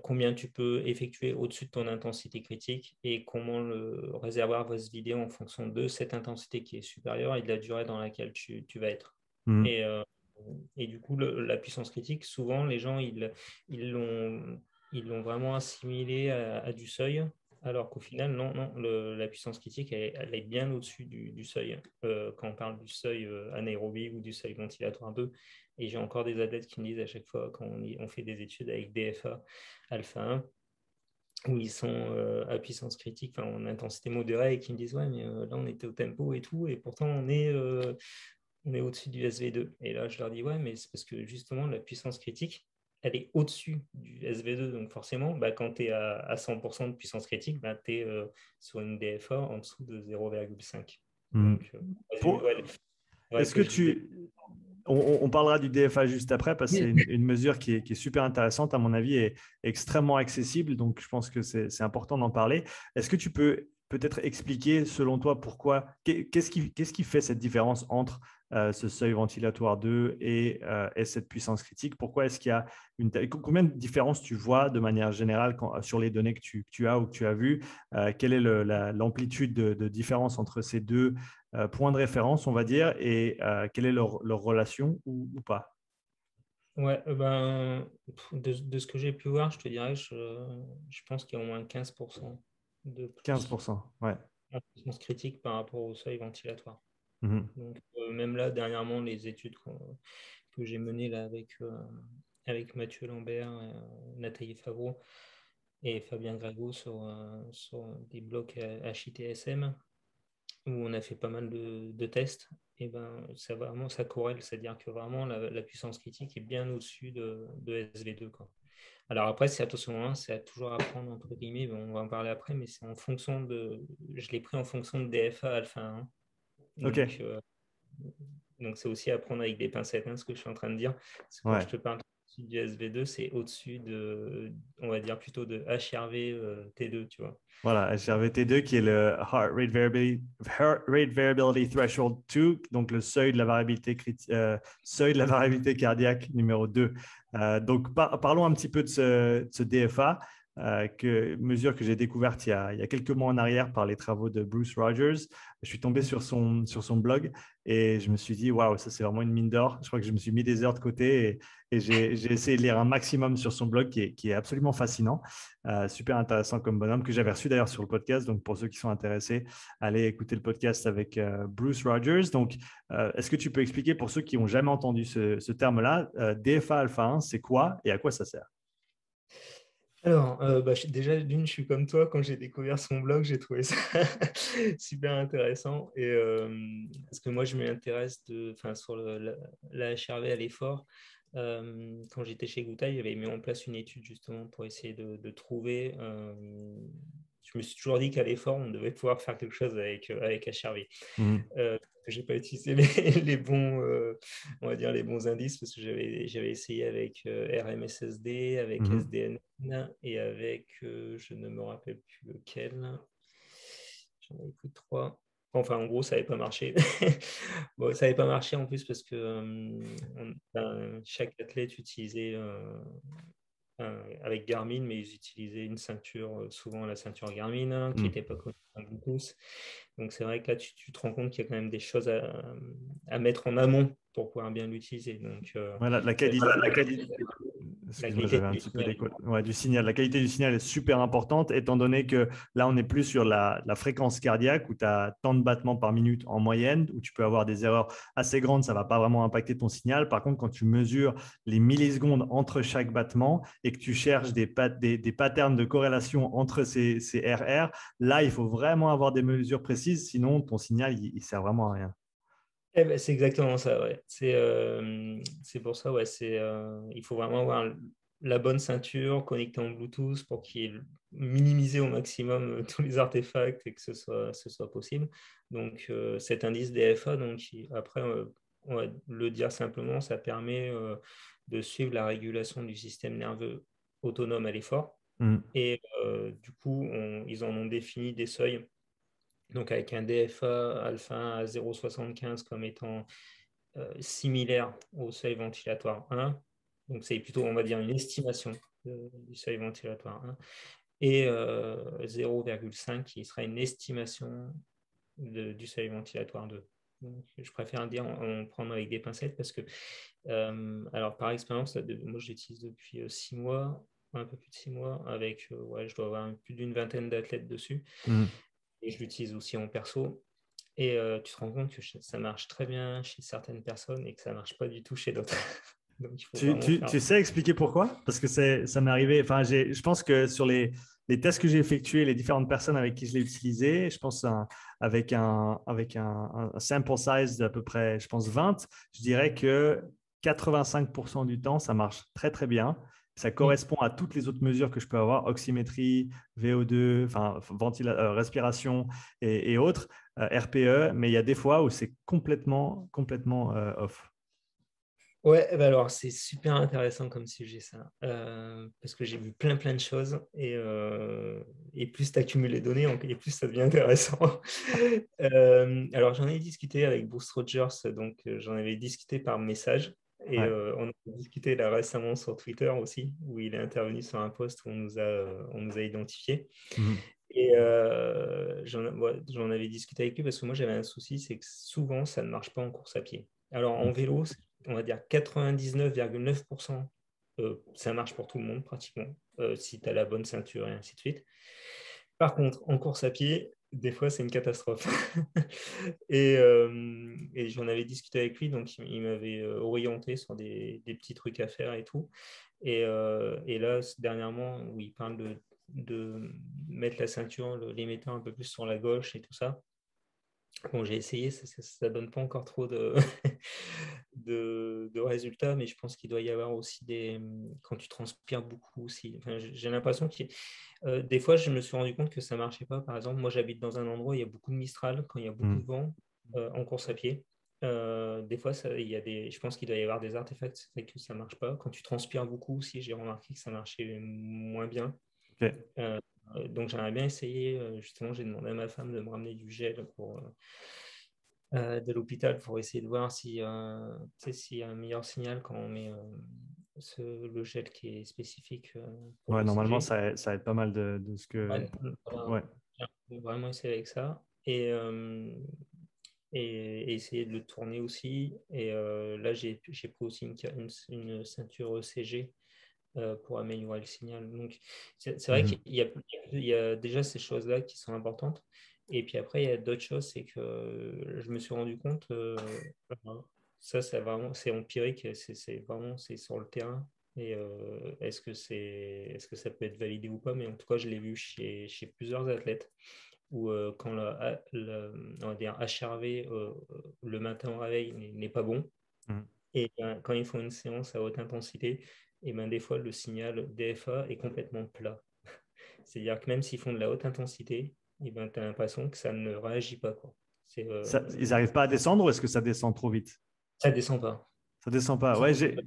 combien tu peux effectuer au-dessus de ton intensité critique et comment le réservoir va se vider en fonction de cette intensité qui est supérieure et de la durée dans laquelle tu vas être. Et et du coup, la puissance critique, souvent, les gens, ils l'ont vraiment assimilé à du seuil, alors qu'au final, non, non, la puissance critique, elle est bien au-dessus du seuil. Quand on parle du seuil anaérobie ou du seuil ventilatoire 2. Et j'ai encore des athlètes qui me disent à chaque fois, quand on fait des études avec DFA alpha 1, où ils sont à puissance critique, enfin, en intensité modérée, et qui me disent, ouais, mais là, on était au tempo et tout, et pourtant, on est au-dessus du SV2. Et là, je leur dis, ouais, mais c'est parce que justement, la puissance critique, elle est au-dessus du SV2. Donc forcément, bah, quand tu es à 100% de puissance critique, bah, tu es sur une DFA en dessous de 0,5. Donc, Pour- ouais, Est-ce que que je disais. on parlera du DFA juste après parce que c'est une mesure qui est super intéressante, à mon avis, et extrêmement accessible. Donc, je pense que c'est important d'en parler. Est-ce que tu peux peut-être expliquer, selon toi, pourquoi, qu'est-ce qui fait cette différence entre ce seuil ventilatoire 2 et cette puissance critique? Pourquoi est-ce qu'il y a combien de différences tu vois de manière générale sur les données que tu as ou que tu as vues? Quelle est l'amplitude de différence entre ces deux points de référence, on va dire, et quelle est leur relation ou pas? Ouais, de ce que j'ai pu voir, je te dirais, je pense qu'il y a au moins 15% de plus 15%, ouais. en puissance critique par rapport au seuil ventilatoire. Mhm. Donc, même là, dernièrement, les études que j'ai menées là, avec Mathieu Lambert, Nathalie Favreau et Fabien Grégo sur des blocs HITSM, où on a fait pas mal de tests, et ben, ça, vraiment, ça corrèle, c'est-à-dire que vraiment la puissance critique est bien au-dessus de SV2, quoi. Alors après, c'est attention, hein, c'est à toujours à prendre entre guillemets, on va en parler après, mais c'est en fonction je l'ai pris en fonction de DFA alpha 1. Ok, Donc c'est aussi à prendre avec des pincettes, hein, ce que je suis en train de dire. Parce que quand je ouais. te parle du SV2, c'est au-dessus on va dire plutôt de HRV T2, tu vois. Voilà, HRVT2 qui est le Heart Rate Variability Threshold 2, donc le seuil de la variabilité, seuil de la variabilité cardiaque numéro 2. Donc, parlons un petit peu de ce DFA, mesure que j'ai découverte il y a quelques mois en arrière par les travaux de Bruce Rogers. Je suis tombé sur son blog et je me suis dit, waouh, ça c'est vraiment une mine d'or. Je crois que je me suis mis des heures de côté et j'ai essayé de lire un maximum sur son blog qui est absolument fascinant. Super intéressant comme bonhomme que j'avais reçu d'ailleurs sur le podcast. Donc, pour ceux qui sont intéressés, allez écouter le podcast avec Bruce Rogers. Donc, est-ce que tu peux expliquer pour ceux qui n'ont jamais entendu ce terme-là, DFA alpha 1, c'est quoi et à quoi ça sert? Alors, déjà, d'une, je suis comme toi, quand j'ai découvert son blog, j'ai trouvé ça super intéressant. Et, parce que moi, je m'intéresse sur la HRV à l'effort. Quand j'étais chez Gouta, il avait mis en place une étude justement pour essayer de trouver. Je me suis toujours dit qu'à l'effort, on devait pouvoir faire quelque chose avec HRV. Mhm. J'ai pas utilisé les bons, on va dire les bons indices parce que j'avais essayé avec RMSSD, avec Mhm. SDN et avec, je ne me rappelle plus lequel. J'en avais pris trois. Enfin, en gros, ça n'avait pas marché. Bon, ça n'avait pas marché en plus parce que chaque athlète utilisait avec Garmin, mais ils utilisaient une ceinture, souvent la ceinture Garmin, hein, qui Mhm. n'était pas connectée à Bluetooth. Donc c'est vrai que là, tu te rends compte qu'il y a quand même des choses à mettre en amont pour pouvoir bien l'utiliser. Donc Voilà, la qualité, la excuse-moi, qualité j'avais un du petit peu signal. d'écho. Ouais, du signal. La qualité du signal est super importante, étant donné que là, on n'est plus sur la fréquence cardiaque où tu as tant de battements par minute en moyenne, où tu peux avoir des erreurs assez grandes, ça ne va pas vraiment impacter ton signal. Par contre, quand tu mesures les millisecondes entre chaque battement et que tu cherches des patterns de corrélation entre ces RR, là, il faut vraiment avoir des mesures précises, sinon ton signal, il ne sert vraiment à rien. Eh ben, c'est exactement ça, ouais. C'est pour ça, ouais. Il faut vraiment avoir la bonne ceinture connectée en Bluetooth pour qu'il y ait minimisé au maximum tous les artefacts et que ce soit possible. Donc, cet indice DFA, donc, après, on va le dire simplement, ça permet de suivre la régulation du système nerveux autonome à l'effort. Mhm. Et du coup, ils en ont défini des seuils donc avec un DFA alpha 1 à 0,75 comme étant similaire au seuil ventilatoire 1. Donc c'est plutôt, on va dire, une estimation du seuil ventilatoire 1. Et 0,5 qui sera une estimation du seuil ventilatoire 2. Donc, je préfère dire en prendre avec des pincettes parce que, alors par expérience, moi je l'utilise depuis 6 mois, un peu plus de 6 mois, avec, ouais, je dois avoir plus d'une vingtaine d'athlètes dessus. Mhm. Et je l'utilise aussi en perso. Et tu te rends compte que ça marche très bien chez certaines personnes et que ça ne marche pas du tout chez d'autres. Donc, il faut Tu, vraiment tu- faire. tu sais expliquer pourquoi? Parce que ça m'est arrivé, enfin, je pense que sur les tests que j'ai effectués, les différentes personnes avec qui je l'ai utilisé, je pense avec un sample size d'à peu près, je pense 20, je dirais que 85% du temps, ça marche très, très bien. Ça Mm. correspond à toutes les autres mesures que je peux avoir, oxymétrie, VO2, enfin, respiration et autres, RPE, mais il y a des fois où c'est complètement, complètement off. Ouais, bah alors c'est super intéressant comme sujet ça, parce que j'ai vu plein de choses et plus tu accumules les données, et plus ça devient intéressant. Alors j'en ai discuté avec Bruce Rogers, donc j'en avais discuté par message et Ouais. on a discuté là récemment sur Twitter aussi, où il est intervenu sur un post où on nous a identifiés. Mhm. Et ouais, j'en avais discuté avec lui parce que moi j'avais un souci, c'est que souvent ça ne marche pas en course à pied. Alors en vélo, on va dire 99,9%, ça marche pour tout le monde pratiquement, si tu as la bonne ceinture et ainsi de suite. Par contre, en course à pied, des fois c'est une catastrophe. Et j'en avais discuté avec lui, donc il m'avait orienté sur des petits trucs à faire et tout. Et là, dernièrement, où il parle de mettre la ceinture, l'émetteur un peu plus sur la gauche et tout ça. Bon, j'ai essayé, ça donne pas encore trop de résultats, mais je pense qu'il doit y avoir aussi quand tu transpires beaucoup aussi. Enfin, j'ai l'impression des fois, je me suis rendu compte que ça marchait pas. Par exemple, moi, j'habite dans un endroit où il y a beaucoup de Mistral, quand il y a beaucoup de Mhm. vent en course à pied. Des fois, je pense qu'il doit y avoir des artefacts qui fait que ça marche pas. Quand tu transpires beaucoup aussi, j'ai remarqué que ça marchait moins bien. Ok. Euh, donc, j'aimerais bien essayer. Justement, j'ai demandé à ma femme de me ramener du gel de l'hôpital pour essayer de voir si, tu sais, s'il y a un meilleur signal quand on met le gel qui est spécifique pour Ouais, normalement, l'ECG. ça aide pas mal de ce que. Ouais, voilà, Ouais. j'ai vraiment essayer avec ça et essayer de le tourner aussi. Et là, j'ai pris aussi une ceinture ECG pour améliorer le signal. Donc, c'est vrai Mhm. qu'il y a déjà ces choses-là qui sont importantes. Et puis après, il y a d'autres choses, c'est que je me suis rendu compte, ça, c'est empirique, c'est sur le terrain. Et est-ce que ça peut être validé ou pas? Mais en tout cas, je l'ai vu chez plusieurs athlètes où quand on va dire HRV le matin au réveil n'est pas bon, Mhm. et quand ils font une séance à haute intensité, et ben, des fois le signal DFA est complètement plat. C'est-à-dire que même s'ils font de la haute intensité, et ben, tu as l'impression que ça ne réagit pas, quoi. Ils n'arrivent pas à descendre ou est-ce que ça descend trop vite? Ça descend pas. Ça descend pas. Ça Ouais, descend pas.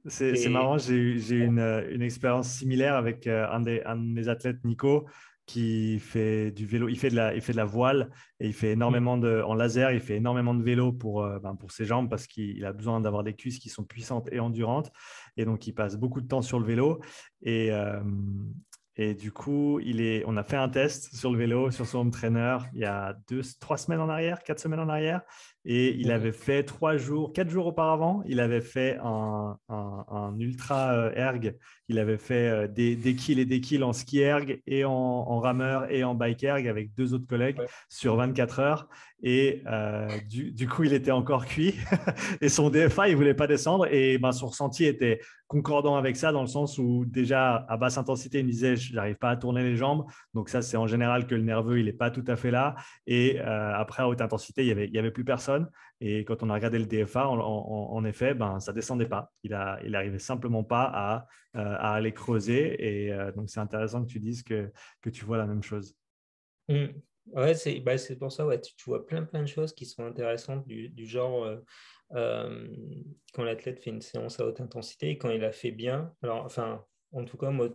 c'est Et marrant. J'ai eu une expérience similaire avec un de mes athlètes, Nico, qui fait du vélo. Il fait de la voile et il fait mm, énormément en laser. Il fait énormément de vélo pour ses jambes parce qu'il a besoin d'avoir des cuisses qui sont puissantes et endurantes. Et donc, il passe beaucoup de temps sur le vélo. Et, euh, et du coup, on a fait un test sur le vélo, sur son home trainer, il y a 3 semaines en arrière, 4 semaines en arrière. Et il mhm. avait fait 3 jours, 4 jours auparavant, il avait fait un ultra erg. Il avait fait des kills et des kills en ski erg et en rameur et en bike erg avec deux autres collègues Ouais. sur 24 heures. Et du coup, il était encore cuit. Et son DFA, il voulait pas descendre. Et ben, son ressenti était concordant avec ça dans le sens où déjà à basse intensité, il me disait, j'arrive pas à tourner les jambes. Donc ça, c'est en général que le nerveux, il n'est pas tout à fait là. Et après, à haute intensité, il y avait plus personne. Et quand on a regardé le DFA, en effet, ben, ça descendait pas. Il arrivait simplement pas à aller creuser. Et donc, c'est intéressant que tu dises que tu vois la même chose. Mm. Ouais, c'est pour ça, ouais, tu vois plein de choses qui sont intéressantes du genre euh, quand l'athlète fait une séance à haute intensité et quand il a fait bien. Alors, enfin, en tout cas, moi,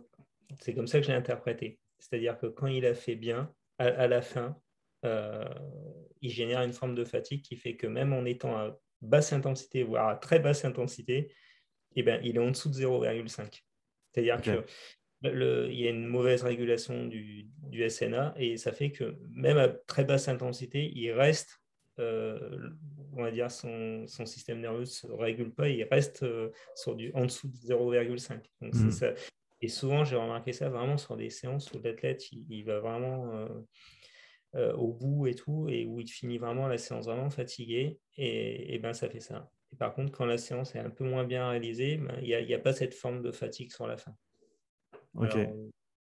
c'est comme ça que je l'ai interprété. C'est-à-dire que quand il a fait bien, à la fin, euh, il génère une forme de fatigue qui fait que même en étant à basse intensité, voire à très basse intensité, eh ben, il est en dessous de 0,5. C'est-à-dire Ok. que il y a une mauvaise régulation du SNA et ça fait que même à très basse intensité, il reste on va dire, son système nerveux ne se régule pas, il reste en dessous de 0,5. Donc, c'est Mhm. ça. Et souvent, j'ai remarqué ça vraiment sur des séances où l'athlète, il va vraiment au bout et tout, et où il finit vraiment la séance vraiment fatigué, et ben ça fait ça. Et par contre, quand la séance est un peu moins bien réalisée, ben, il n'y a pas cette forme de fatigue sur la fin. Ok. Alors,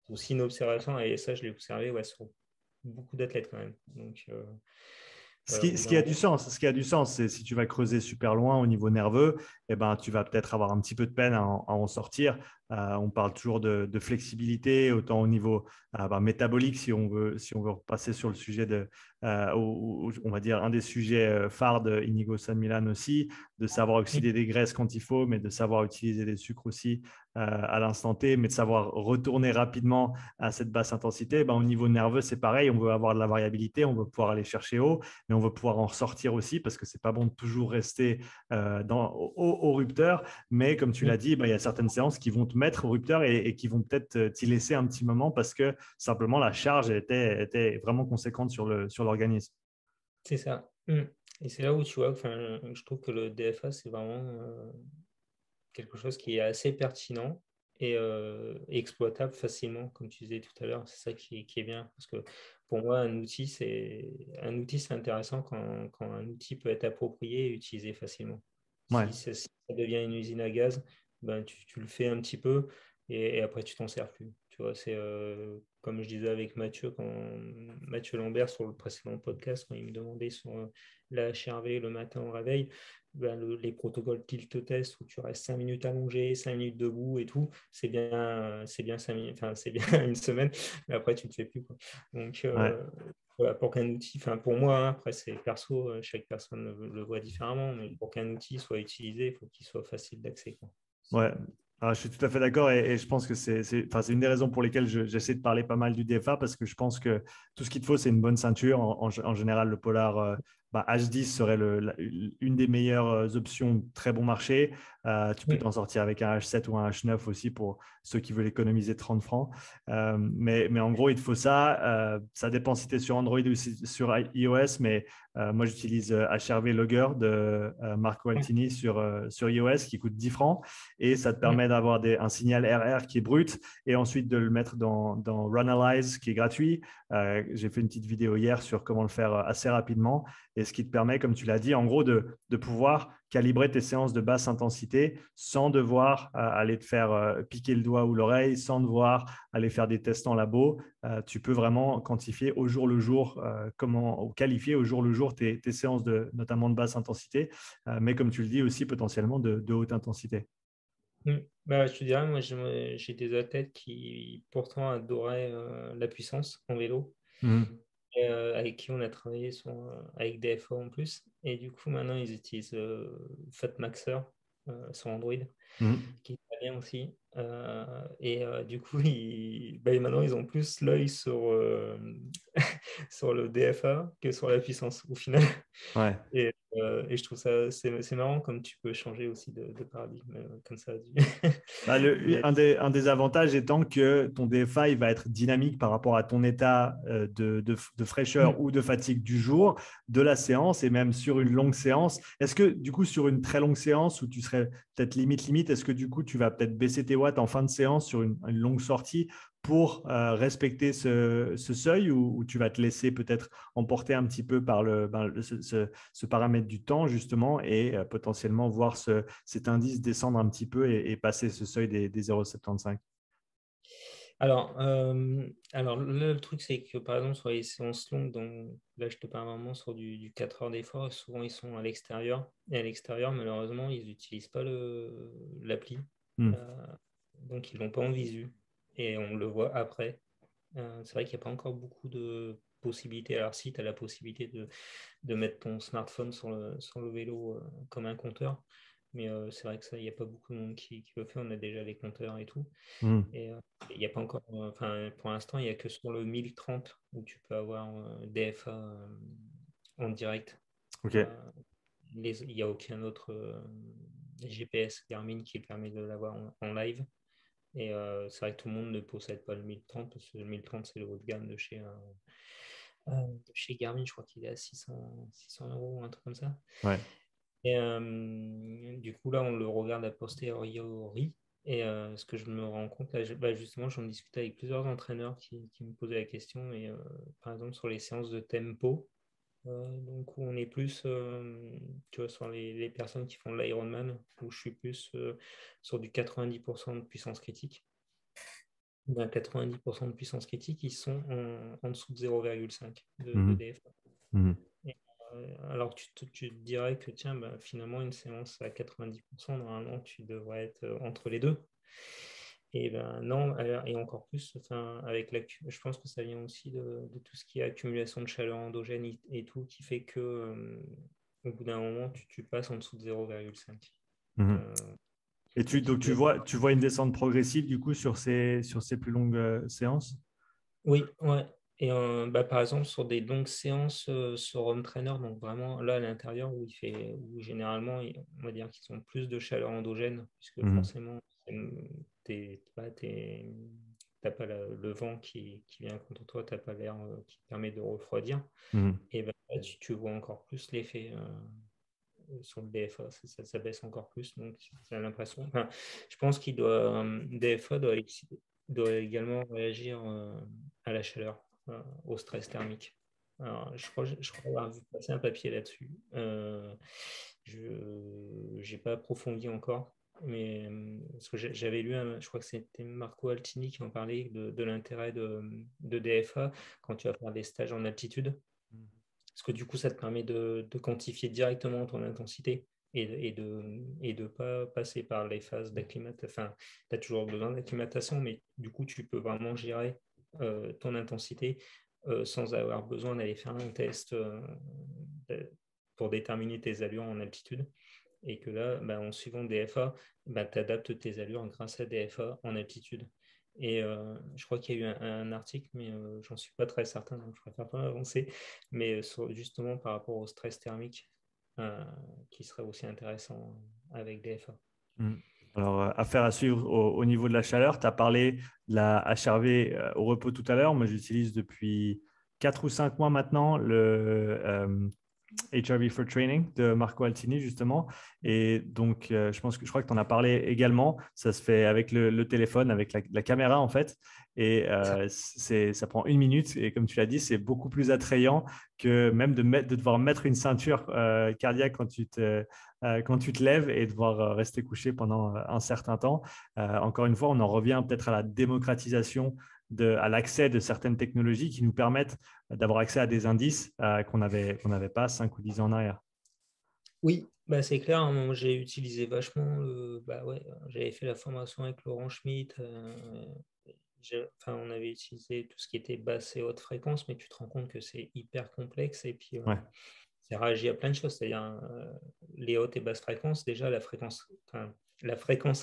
c'est aussi une observation, et ça, je l'ai observé ouais, sur beaucoup d'athlètes quand même. Donc, voilà, au bout Ce d'un qui a moment. du sens, ce qui a du sens, c'est si tu vas creuser super loin au niveau nerveux, eh ben, tu vas peut-être avoir un petit peu de peine à en sortir. On parle toujours de flexibilité, autant au niveau métabolique, si on veut repasser sur le sujet on va dire, un des sujets phares de Inigo San Milan aussi, de savoir oxyder des graisses quand il faut, mais de savoir utiliser des sucres aussi à l'instant T, mais de savoir retourner rapidement à cette basse intensité. Ben, au niveau nerveux, c'est pareil, on veut avoir de la variabilité, on veut pouvoir aller chercher haut, mais on veut pouvoir en ressortir aussi parce que c'est pas bon de toujours rester au rupteur. Mais comme tu l'as dit, ben, il y a certaines séances qui vont te mettre au rupteur et qui vont peut-être t'y laisser un petit moment parce que simplement la charge était vraiment conséquente sur l'organisme. C'est ça. Et c'est là où tu vois, enfin, je trouve que le DFA, c'est vraiment quelque chose qui est assez pertinent et exploitable facilement, comme tu disais tout à l'heure. C'est ça qui est bien. Parce que pour moi, un outil, c'est intéressant quand un outil peut être approprié et utilisé facilement. Ouais, Si ça devient une usine à gaz, ben, tu le fais un petit peu et après tu t'en sers plus. Tu vois, c'est comme je disais avec Mathieu Lambert sur le précédent podcast, quand il me demandait sur la HRV le matin au réveil, ben, les protocoles tilt test où tu restes 5 minutes allongé, 5 minutes debout et tout, c'est bien 5 minutes, enfin, c'est bien une semaine, mais après tu ne le fais plus, quoi. Donc, ouais. voilà, pour qu'un outil, enfin pour moi, hein, après c'est perso, chaque personne le voit différemment, mais pour qu'un outil soit utilisé, il faut qu'il soit facile d'accès, quoi. Ouais, je suis tout à fait d'accord et je pense que enfin, c'est une des raisons pour lesquelles j'essaie de parler pas mal du DFA parce que je pense que tout ce qu'il te faut, c'est une bonne ceinture. En général, le Polar H10 serait une des meilleures options, très bon marché. Tu peux Oui, t'en sortir avec un H7 ou un H9 aussi pour ceux qui veulent économiser 30 francs. Mais en gros, il te faut ça. Ça dépend si tu es sur Android ou sur iOS, mais moi, j'utilise HRV Logger de Marco oui, Altini sur iOS qui coûte 10 francs et ça te oui, permet d'avoir un signal RR qui est brut et ensuite de le mettre dans Runalyze qui est gratuit. J'ai fait une petite vidéo hier sur comment le faire assez rapidement et ce qui te permet, comme tu l'as dit, en gros de pouvoir calibrer tes séances de basse intensité sans devoir aller te faire piquer le doigt ou l'oreille, sans devoir aller faire des tests en labo. Tu peux vraiment quantifier au jour le jour, ou qualifier au jour le jour tes séances notamment de basse intensité, mais comme tu le dis aussi potentiellement de haute intensité. Bah, je te dirais, moi j'ai des athlètes qui pourtant adoraient la puissance en vélo, Mhm. avec qui on a travaillé avec DFO en plus. Et du coup, maintenant, ils utilisent FatMaxer sur Android, Mhm. qui est très bien aussi. Du coup, maintenant, ils ont plus l'œil sur, sur le DFA que sur la puissance au final. Ouais. Et je trouve ça, c'est marrant comme tu peux changer aussi de paradigme comme ça. Bah, Mais, un des avantages étant que ton DFA il va être dynamique par rapport à ton état de fraîcheur ou de fatigue du jour, de la séance et même sur une longue séance. Est-ce que du coup sur une très longue séance où tu serais peut-être limite, est-ce que du coup tu vas peut-être baisser tes watts en fin de séance sur une longue sortie pour respecter ce seuil ou tu vas te laisser peut-être emporter un petit peu par ce paramètre du temps justement et potentiellement voir cet indice descendre un petit peu et passer ce seuil des 0,75. alors là, le truc, c'est que par exemple, sur les séances longues, donc, là, je te parle vraiment sur du 4 heures d'effort, souvent ils sont à l'extérieur. Et à l'extérieur, malheureusement, ils n'utilisent pas l'appli. Hmm. Euh, donc, ils l'ont pas en visu. Et on le voit après. C'est vrai qu'il n'y a pas encore beaucoup de possibilités. Alors, si tu as la possibilité de mettre ton smartphone sur le vélo comme un compteur, mais c'est vrai que ça, il n'y a pas beaucoup de monde qui le fait. On a déjà les compteurs et tout. Hmm. Et il n'y a pas encore, enfin, pour l'instant, il n'y a que sur le 1030 où tu peux avoir DFA en direct. Ok. Euh, il n'y a aucun autre GPS Garmin qui permet de l'avoir en live. Et c'est vrai que tout le monde ne possède pas le 1030 parce que le 1030 c'est le haut de gamme de chez chez Garmin, je crois qu'il est à 600 euros, un truc comme ça. Ouais. Et du coup, là, on le regarde a posteriori. Et ce que je me rends compte, là, justement, j'en discutais avec plusieurs entraîneurs qui me posaient la question. Et par exemple, sur les séances de tempo, donc où on est plus, tu vois, sur les personnes qui font de l'Ironman, où je suis plus sur du 90% de puissance critique. Ben, 90% de puissance critique, ils sont en dessous de 0,5 de Mhm. DFA. Mhm. Et, alors tu te dirais que tiens, ben, finalement, une séance à 90%, normalement, tu devrais être entre les deux. Et ben non, et encore plus, enfin, je pense que ça vient aussi de tout ce qui est accumulation de chaleur endogène et tout, qui fait que au bout d'un moment, tu passes en dessous de 0,5. Mhm. Euh, Et et qui donc doit tu vois une descente progressive du coup sur ces plus longues séances? Oui, ouais. Et bah, par exemple, sur des longues séances sur home trainer, donc vraiment là à l'intérieur où généralement, on va dire qu'ils ont plus de chaleur endogène, puisque Mhm. forcément, t'as pas le vent qui vient contre toi, t'as pas l'air qui te permet de refroidir. Mhm. Et ben, là, tu vois encore plus l'effet sur le DFA, ça baisse encore plus. Donc, j'ai l'impression. Enfin, je pense qu'il DFA doit également réagir à la chaleur, au stress thermique. Alors, je crois avoir vu passer un papier là-dessus. Je n'ai pas approfondi encore, mais parce que j'avais lu, je crois que c'était Marco Altini qui en parlait de l'intérêt de DFA quand tu vas faire des stages en altitude. Parce que du coup, ça te permet de quantifier directement ton intensité et de pas passer par les phases d'acclimatation. Enfin, tu as toujours besoin d'acclimatation, mais du coup, tu peux vraiment gérer ton intensité sans avoir besoin d'aller faire un test de- pour déterminer tes allures en altitude. Et que là, bah, en suivant DFA, bah, tu adaptes tes allures grâce à DFA en altitude. Et je crois qu'il y a eu un article, mais j'en suis pas très certain, donc je préfère pas avancer. Mais justement par rapport au stress thermique, euh, qui serait aussi intéressant avec DFA. Mhm. Alors, affaire à suivre au niveau de la chaleur. Tu as parlé de la HRV au repos tout à l'heure. Moi, j'utilise depuis 4 ou 5 mois maintenant HRV for Training de Marco Altini, justement. Et donc, je crois que tu en as parlé également. Ça se fait avec le téléphone, avec la caméra, en fait. Et ça prend 1 minute. Et comme tu l'as dit, c'est beaucoup plus attrayant que même de devoir mettre une ceinture cardiaque quand tu te lèves et devoir rester couché pendant un certain temps. Encore une fois, on en revient peut-être à la démocratisation à l'accès de certaines technologies qui nous permettent d'avoir accès à des indices qu'on n'avait pas 5 ou 10 ans en arrière. Oui, bah c'est clair, hein, moi, j'ai utilisé vachement bah ouais, j'avais fait la formation avec Laurent Schmitt. Enfin, on avait utilisé tout ce qui était basse et haute fréquence, mais tu te rends compte que c'est hyper complexe et puis Ouais. ça réagit à plein de choses. C'est-à-dire les hautes et basses fréquences, déjà la fréquence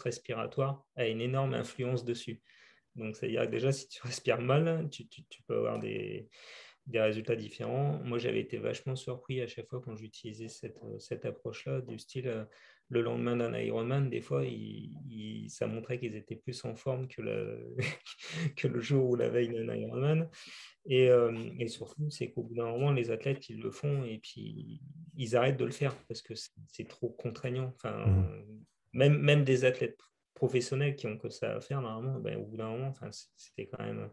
respiratoire a une énorme influence dessus. Donc, c'est-à-dire que déjà, si tu respires mal, tu peux avoir des résultats différents. Moi, j'avais été vachement surpris à chaque fois quand j'utilisais cette approche-là, du style le lendemain d'un Ironman, des fois, ça montrait qu'ils étaient plus en forme que le jour ou la veille d'un Ironman. Et surtout, c'est qu'au bout d'un moment, les athlètes, ils le font et puis ils arrêtent de le faire parce que c'est trop contraignant. Enfin, Mhm. même des athlètes professionnels qui ont que ça à faire, normalement, ben, au bout d'un moment, enfin, c'était quand même.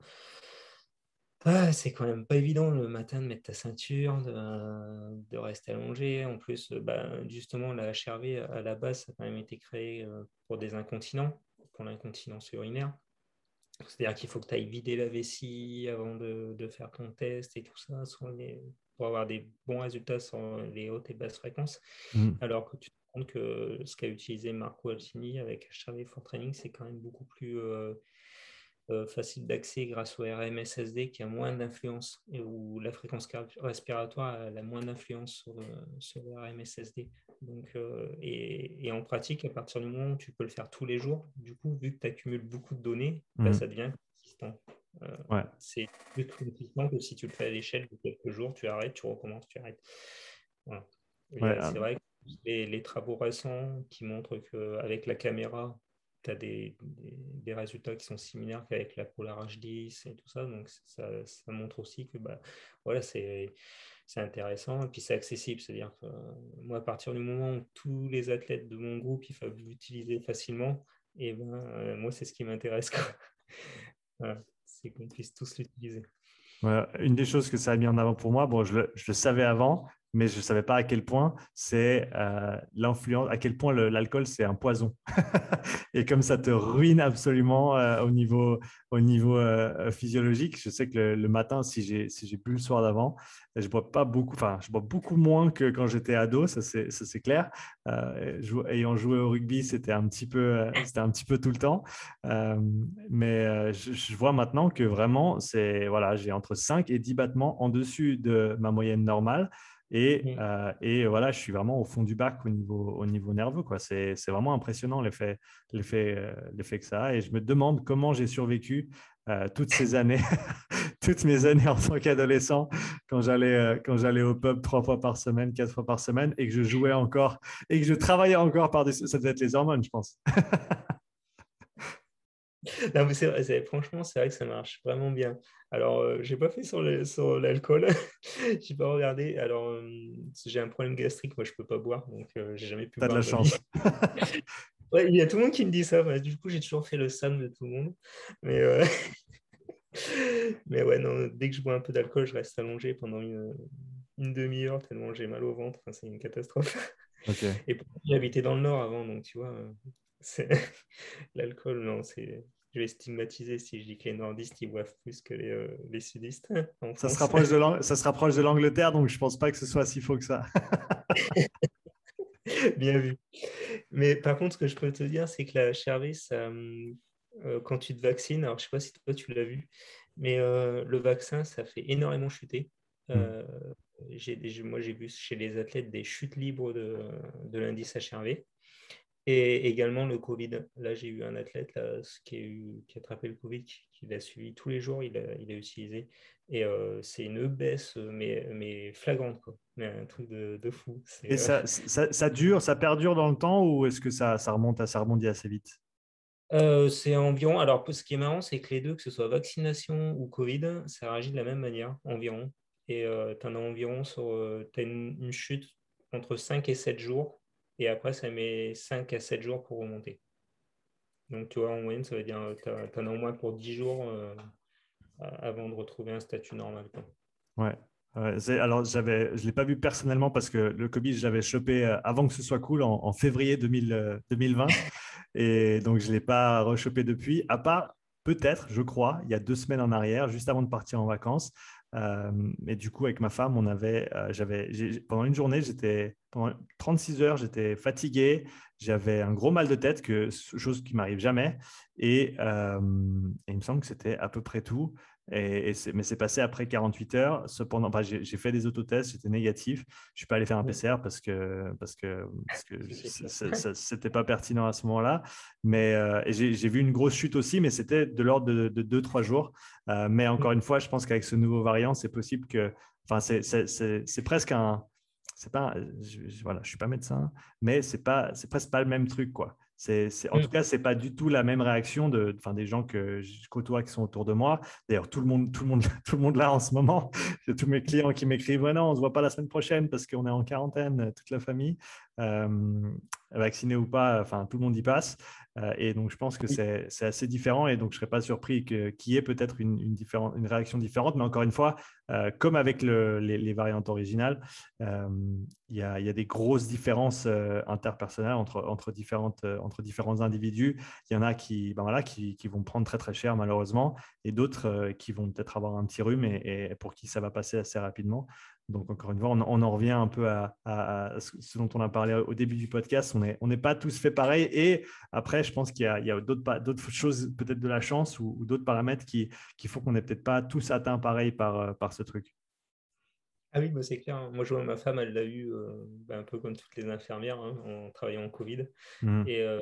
C'est quand même pas évident le matin de mettre ta ceinture, de rester allongé. En plus, justement, la HRV, à la base, ça a quand même été créé pour des incontinents, pour l'incontinence urinaire. C'est-à-dire qu'il faut que tu ailles vider la vessie avant de faire ton test et tout ça, pour avoir des bons résultats sur les hautes et basses fréquences. Mhm. Alors que tu te rends compte que ce qu'a utilisé Marco Alcini avec HRV for Training, c'est quand même beaucoup plus facile d'accès grâce au RMSSD qui a moins d'influence et où la fréquence respiratoire elle a moins d'influence sur le RMSSD. Donc, et en pratique, à partir du moment où tu peux le faire tous les jours, du coup, vu que tu accumules beaucoup de données, bah, Mhm. ça devient consistant. Ouais. C'est plus consistant que si tu le fais à l'échelle de quelques jours, tu arrêtes, tu recommences, tu arrêtes. Voilà. Ouais. C'est vrai que les travaux récents qui montrent qu'avec la caméra, tu as des résultats qui sont similaires qu'avec la Polar H10 et tout ça. Donc, ça montre aussi que voilà, c'est intéressant et puis c'est accessible. C'est-à-dire que moi, à partir du moment où tous les athlètes de mon groupe, ils peuvent l'utiliser facilement, et moi, c'est ce qui m'intéresse, quoi. Voilà, c'est qu'on puisse tous l'utiliser. Ouais, une des choses que ça a mis en avant pour moi, bon, je le savais avant, mais je ne savais pas à quel point, c'est l'influence, à quel point l'alcool, c'est un poison. Et comme ça te ruine absolument au niveau physiologique. Je sais que le matin, si j'ai bu le soir d'avant, je bois pas beaucoup, enfin, je bois beaucoup moins que quand j'étais ado, ça c'est clair. Ayant joué au rugby, c'était c'était un petit peu tout le temps. Euh, mais je vois maintenant que vraiment, voilà, j'ai entre 5 et 10 battements en dessus de ma moyenne normale. Et voilà, je suis vraiment au fond du bac au niveau nerveux, quoi. C'est vraiment impressionnant l'effet que ça a. Et je me demande comment j'ai survécu toutes ces années, toutes mes années en tant qu'adolescent, quand j'allais au pub 3 fois par semaine, 4 fois par semaine, et que je jouais encore, et que je travaillais encore par-dessus. Ça devait être les hormones, je pense. Non, mais franchement, c'est vrai que ça marche vraiment bien. Alors, j'ai pas fait sur l'alcool, j'ai pas regardé. Alors, j'ai un problème gastrique, moi je peux pas boire, donc j'ai jamais pu T'as de la boire de ma vie. chance. Ouais, il y a tout le monde qui me dit ça. Du coup, j'ai toujours fait le Sam de tout le monde. Mais, mais ouais, non, dès que je bois un peu d'alcool, je reste allongé pendant une demi-heure tellement j'ai mal au ventre. Enfin, c'est une catastrophe. Ok. Et pourtant, j'habitais dans le Nord avant, donc tu vois, c'est... l'alcool, non, je vais stigmatiser si je dis que les nordistes, ils boivent plus que les sudistes en France. Ça se rapproche de l'Angleterre, donc je pense pas que ce soit si faux que ça. Bien vu. Mais par contre, ce que je peux te dire, c'est que la HRV, quand tu te vaccines, alors je sais pas si toi tu l'as vu, mais le vaccin, ça fait énormément chuter. Hmm. Euh, moi, j'ai vu chez les athlètes des chutes libres de l'indice HRV. Et également le Covid. Là, j'ai eu un athlète là, qui a attrapé le Covid, qui l'a suivi tous les jours, il a utilisé. Et c'est une baisse, mais flagrante, quoi. Mais un truc de fou. Et ça dure, ça perdure dans le temps ou est-ce que ça rebondit assez vite? C'est environ. Alors, ce qui est marrant, c'est que les deux, que ce soit vaccination ou Covid, ça réagit de la même manière, environ. Et tu en as environ t'as une chute entre 5 et 7 jours. Et après, ça met 5 à 7 jours pour remonter. Donc, tu vois, en moyenne, ça veut dire que tu en as au moins pour 10 jours avant de retrouver un statut normal, quoi. Ouais. Ouais, alors, je ne l'ai pas vu personnellement parce que le Covid, je l'avais chopé avant que ce soit cool en février 2020. Et donc, je ne l'ai pas rechopé depuis, à part peut-être, je crois, il y a 2 semaines en arrière, juste avant de partir en vacances. Et du coup, avec ma femme, pendant une journée, pendant 36 heures, j'étais fatigué. J'avais un gros mal de tête, chose qui m'arrive jamais. Et il me semble que c'était à peu près tout. Mais c'est passé après 48 heures. Cependant, j'ai fait des autotests, j'étais négatif. Je ne suis pas allé faire un Ouais, PCR parce que c'est clair. c'était pas pertinent à ce moment-là. Mais et j'ai vu une grosse chute aussi, mais c'était de l'ordre de 2, 3 jours. Mais encore une fois, je pense qu'avec ce nouveau variant, c'est possible que, enfin, c'est presque un, c'est pas, voilà, je suis pas médecin, mais c'est presque pas le même truc, quoi. En tout cas, c'est pas du tout la même réaction enfin, des gens que je côtoie qui sont autour de moi. D'ailleurs, tout le monde là en ce moment. J'ai tous mes clients qui m'écrivent, ouais, non, on se voit pas la semaine prochaine parce qu'on est en quarantaine, toute la famille, euh, vacciné ou pas, enfin, tout le monde y passe. Et donc, je pense que c'est assez différent. Et donc, je ne serais pas surpris qu'il y ait peut-être une réaction différente. Mais encore une fois, comme avec les variantes originales, euh, il y a des grosses différences interpersonnelles entre différents individus. Il y en a ben voilà, qui vont prendre très, très cher, malheureusement, et d'autres qui vont peut-être avoir un petit rhume et pour qui ça va passer assez rapidement. Donc, encore une fois, on en revient un peu à ce dont on a parlé au début du podcast. On n'est pas tous fait pareil. Et après, je pense qu'il y a d'autres choses, peut-être de la chance ou d'autres paramètres qui font qu'on n'est peut-être pas tous atteints pareil par ce truc. Ah oui, c'est clair. Moi, je vois ma femme, elle l'a eu un peu comme toutes les infirmières, hein, en travaillant en Covid. Mhm. Et, euh,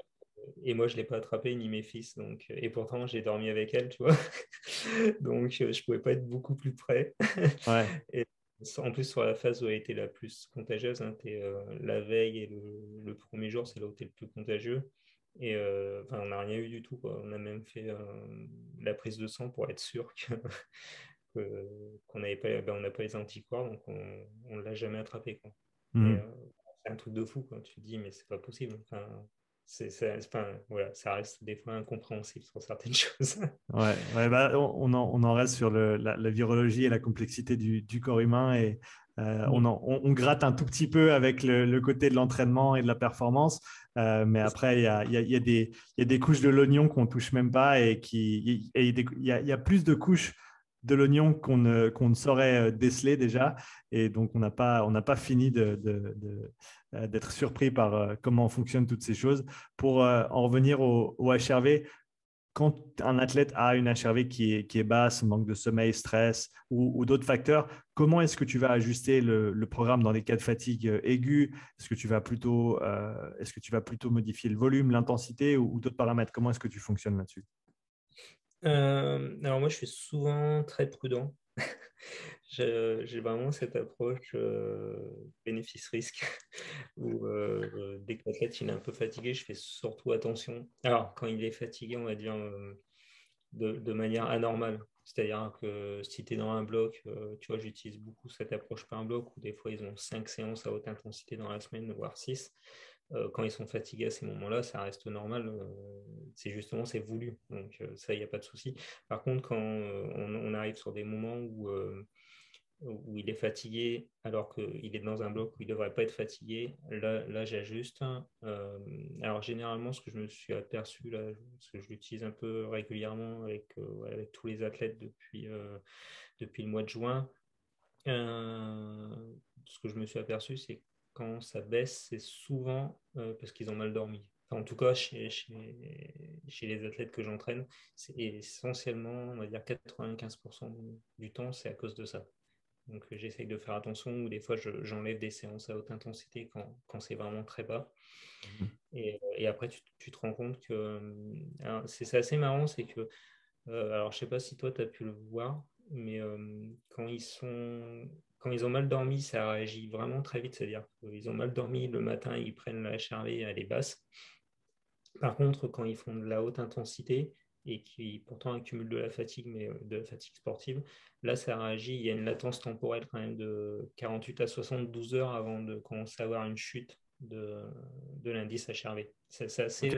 et moi, je ne l'ai pas attrapé, ni mes fils. Et pourtant, j'ai dormi avec elle, tu vois. Donc, je ne pouvais pas être beaucoup plus près. Ouais. Et en plus, sur la phase où elle était la plus contagieuse, hein, la veille et le premier jour, c'est là où tu es le plus contagieux. Et on n'a rien eu du tout, quoi. On a même fait la prise de sang pour être sûr qu'on n'avait pas, on n'a pas les anticorps, donc on ne l'a jamais attrapé, quoi. Mais Mhm. c'est un truc de fou, quoi. Tu te dis, mais c'est pas possible. Enfin, voilà, ça reste des fois incompréhensible sur certaines choses. Ouais, ouais, bah, on en reste sur la virologie et la complexité du corps humain et on gratte un tout petit peu avec le côté de l'entraînement et de la performance, mais après il y a des couches de l'oignon qu'on touche même pas et il y a plus de couches de l'oignon qu'on ne saurait déceler déjà et donc on n'a pas fini d'être surpris par comment fonctionnent toutes ces choses. Pour en revenir au HRV, quand un athlète a une HRV qui est basse, manque de sommeil, stress ou d'autres facteurs, comment est-ce que tu vas ajuster le programme dans les cas de fatigue aiguë? Est-ce que tu vas plutôt modifier le volume, l'intensité ou d'autres paramètres? Comment est-ce que tu fonctionnes là-dessus? Alors moi, je suis souvent très prudent. J'ai vraiment cette approche bénéfice-risque où dès que l'athlète il est un peu fatigué, je fais surtout attention. Alors, quand il est fatigué, on va dire de manière anormale. C'est-à-dire que si tu es dans un bloc, tu vois, j'utilise beaucoup cette approche par bloc où des fois ils ont 5 séances à haute intensité dans la semaine, voire 6. Quand ils sont fatigués à ces moments-là, ça reste normal. C'est justement, c'est voulu. Donc ça, il n'y a pas de souci. Par contre, quand on arrive sur des moments où il est fatigué alors qu'il est dans un bloc où il ne devrait pas être fatigué, là j'ajuste. Alors généralement, ce que je me suis aperçu, là, parce que je l'utilise un peu régulièrement avec tous les athlètes depuis le mois de juin, ce que je me suis aperçu, c'est que quand ça baisse, c'est souvent parce qu'ils ont mal dormi. Enfin, en tout cas, chez les athlètes que j'entraîne, c'est essentiellement, on va dire 95% du temps, c'est à cause de ça. Donc j'essaye de faire attention, ou des fois j'enlève des séances à haute intensité quand c'est vraiment très bas. Et après, tu te rends compte que c'est assez marrant, c'est que, alors je sais pas si toi tu as pu le voir, mais quand ils ont mal dormi, ça réagit vraiment très vite. C'est-à-dire qu'ils ont mal dormi le matin, ils prennent la HRV, elle est basse. Par contre, quand ils font de la haute intensité et qui pourtant accumulent de la fatigue, mais de la fatigue sportive, là, ça réagit. Il y a une latence temporelle quand même de 48 à 72 heures avant de commencer à avoir une chute de l'indice HRV. C'est assez, Ok.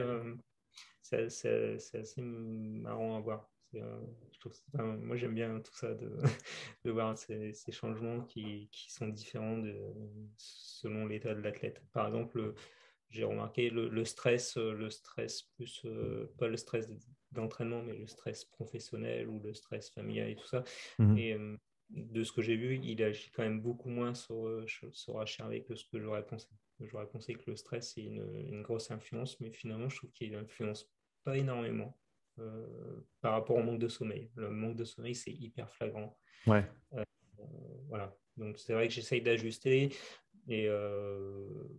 c'est assez marrant à voir. Moi, j'aime bien tout ça, de voir ces changements qui sont différents selon l'état de l'athlète. Par exemple, j'ai remarqué le stress plus, pas le stress d'entraînement, mais le stress professionnel ou le stress familial et tout ça. Mhm. Et de ce que j'ai vu, il agit quand même beaucoup moins sur HRV que ce que j'aurais pensé. J'aurais pensé que le stress est une grosse influence, mais finalement, je trouve qu'il influence pas énormément par rapport au manque de sommeil. Le manque de sommeil, c'est hyper flagrant. Ouais. Euh, voilà. Donc, c'est vrai que j'essaye d'ajuster et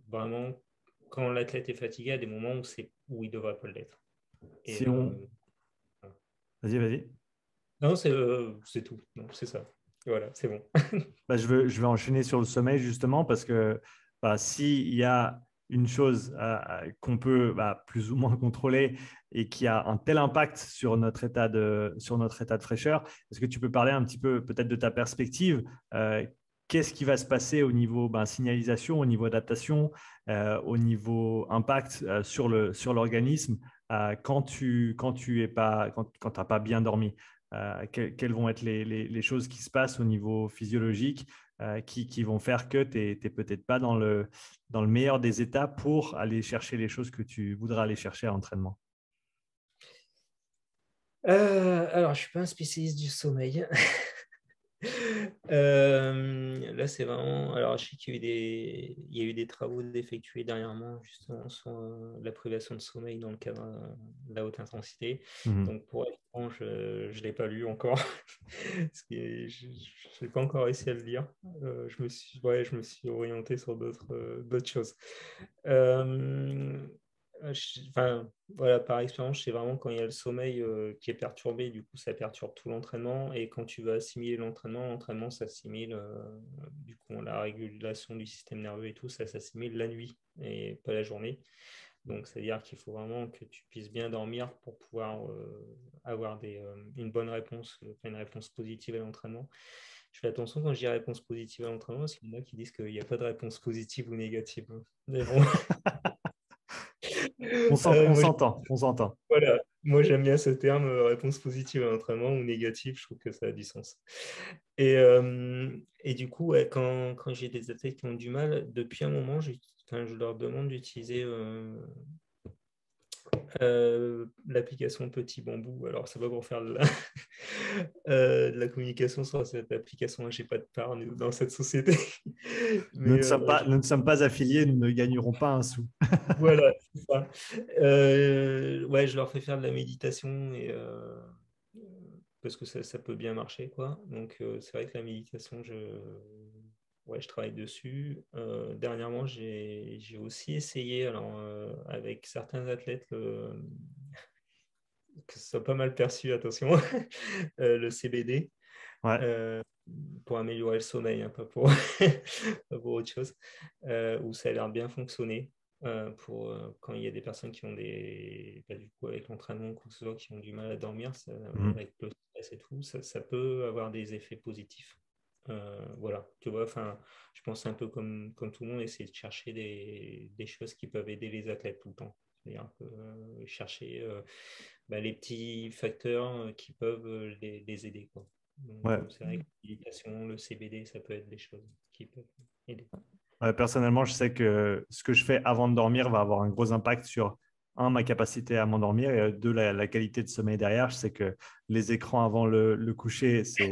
vraiment, quand l'athlète est fatigué, à des moments où il ne devrait pas l'être. Et Si on... voilà. Vas-y, vas-y. Non, c'est tout. Non, c'est ça. Et voilà, c'est bon. Bah, je vais enchaîner sur le sommeil justement parce que bah, s'il y a une chose qu'on peut bah, plus ou moins contrôler et qui a un tel impact sur notre état de fraîcheur, est-ce que tu peux parler un petit peu peut-être de ta perspective? Qu'est-ce qui va se passer au niveau bah, signalisation, au niveau adaptation, au niveau impact sur l'organisme quand tu es pas, quand t'as pas bien dormi? Quelles vont être les choses qui se passent au niveau physiologique qui vont faire que tu n'es peut-être pas dans le meilleur des états pour aller chercher les choses que tu voudras aller chercher à l'entraînement. Alors, je ne suis pas un spécialiste du sommeil. Là, c'est vraiment. Alors, je sais qu'il y a eu il y a eu des travaux effectués dernièrement, justement, sur la privation de sommeil dans le cadre de la haute intensité. Mhm. Donc, pour être franc, je ne l'ai pas lu encore. Je n'ai pas encore réussi à le lire. Je me suis orienté sur d'autres choses. Euh, enfin, voilà, par expérience, c'est vraiment quand il y a le sommeil qui est perturbé, du coup, ça perturbe tout l'entraînement. Et quand tu vas assimiler l'entraînement s'assimile, du coup, la régulation du système nerveux et tout, ça s'assimile la nuit et pas la journée. Donc, c'est-à-dire qu'il faut vraiment que tu puisses bien dormir pour pouvoir avoir une bonne réponse, une réponse positive à l'entraînement. Je fais attention quand je dis réponse positive à l'entraînement, parce qu'il y en a qui disent qu'il n'y a pas de réponse positive ou négative. Mais bon, On moi, s'entend, on s'entend. voilà. Moi, j'aime bien ce terme, réponse positive à l'entraînement ou négative, je trouve que ça a du sens. Et du coup, ouais, quand j'ai des athlètes qui ont du mal, depuis un moment, je leur demande d'utiliser l'application Petit Bambou. Alors, c'est pas pour faire de la communication sur cette application, j'ai pas de part dans cette société. Nous Mais ne sommes pas, nous ne sommes pas affiliés, nous ne gagnerons pas un sou. voilà, c'est ça. Ouais, je leur fais faire de la méditation parce que ça peut bien marcher, quoi. Donc, c'est vrai que la méditation, ouais, je travaille dessus. Dernièrement, j'ai aussi essayé, alors, avec certains athlètes, que ce soit pas mal perçu, attention, le CBD. Ouais. euh, pour améliorer le sommeil, hein, pas pour, pas pour autre chose, où ça a l'air de bien fonctionner. Pour quand il y a des personnes qui ont du coup, avec l'entraînement ou quoi que ce soit, qui ont du mal à dormir, Mhm. avec le stress et tout, ça peut avoir des effets positifs. Voilà, tu vois, enfin, je pense un peu comme tout le monde, essayer de chercher des choses qui peuvent aider les athlètes tout le temps. C'est-à-dire un peu, chercher les petits facteurs qui peuvent les aider, quoi. Donc, Ouais. c'est vrai que la méditation, le CBD, ça peut être des choses qui peuvent aider. Ouais, personnellement, je sais que ce que je fais avant de dormir va avoir un gros impact sur, un, ma capacité à m'endormir et deux, la qualité de sommeil derrière. Je sais que les écrans avant le coucher, ça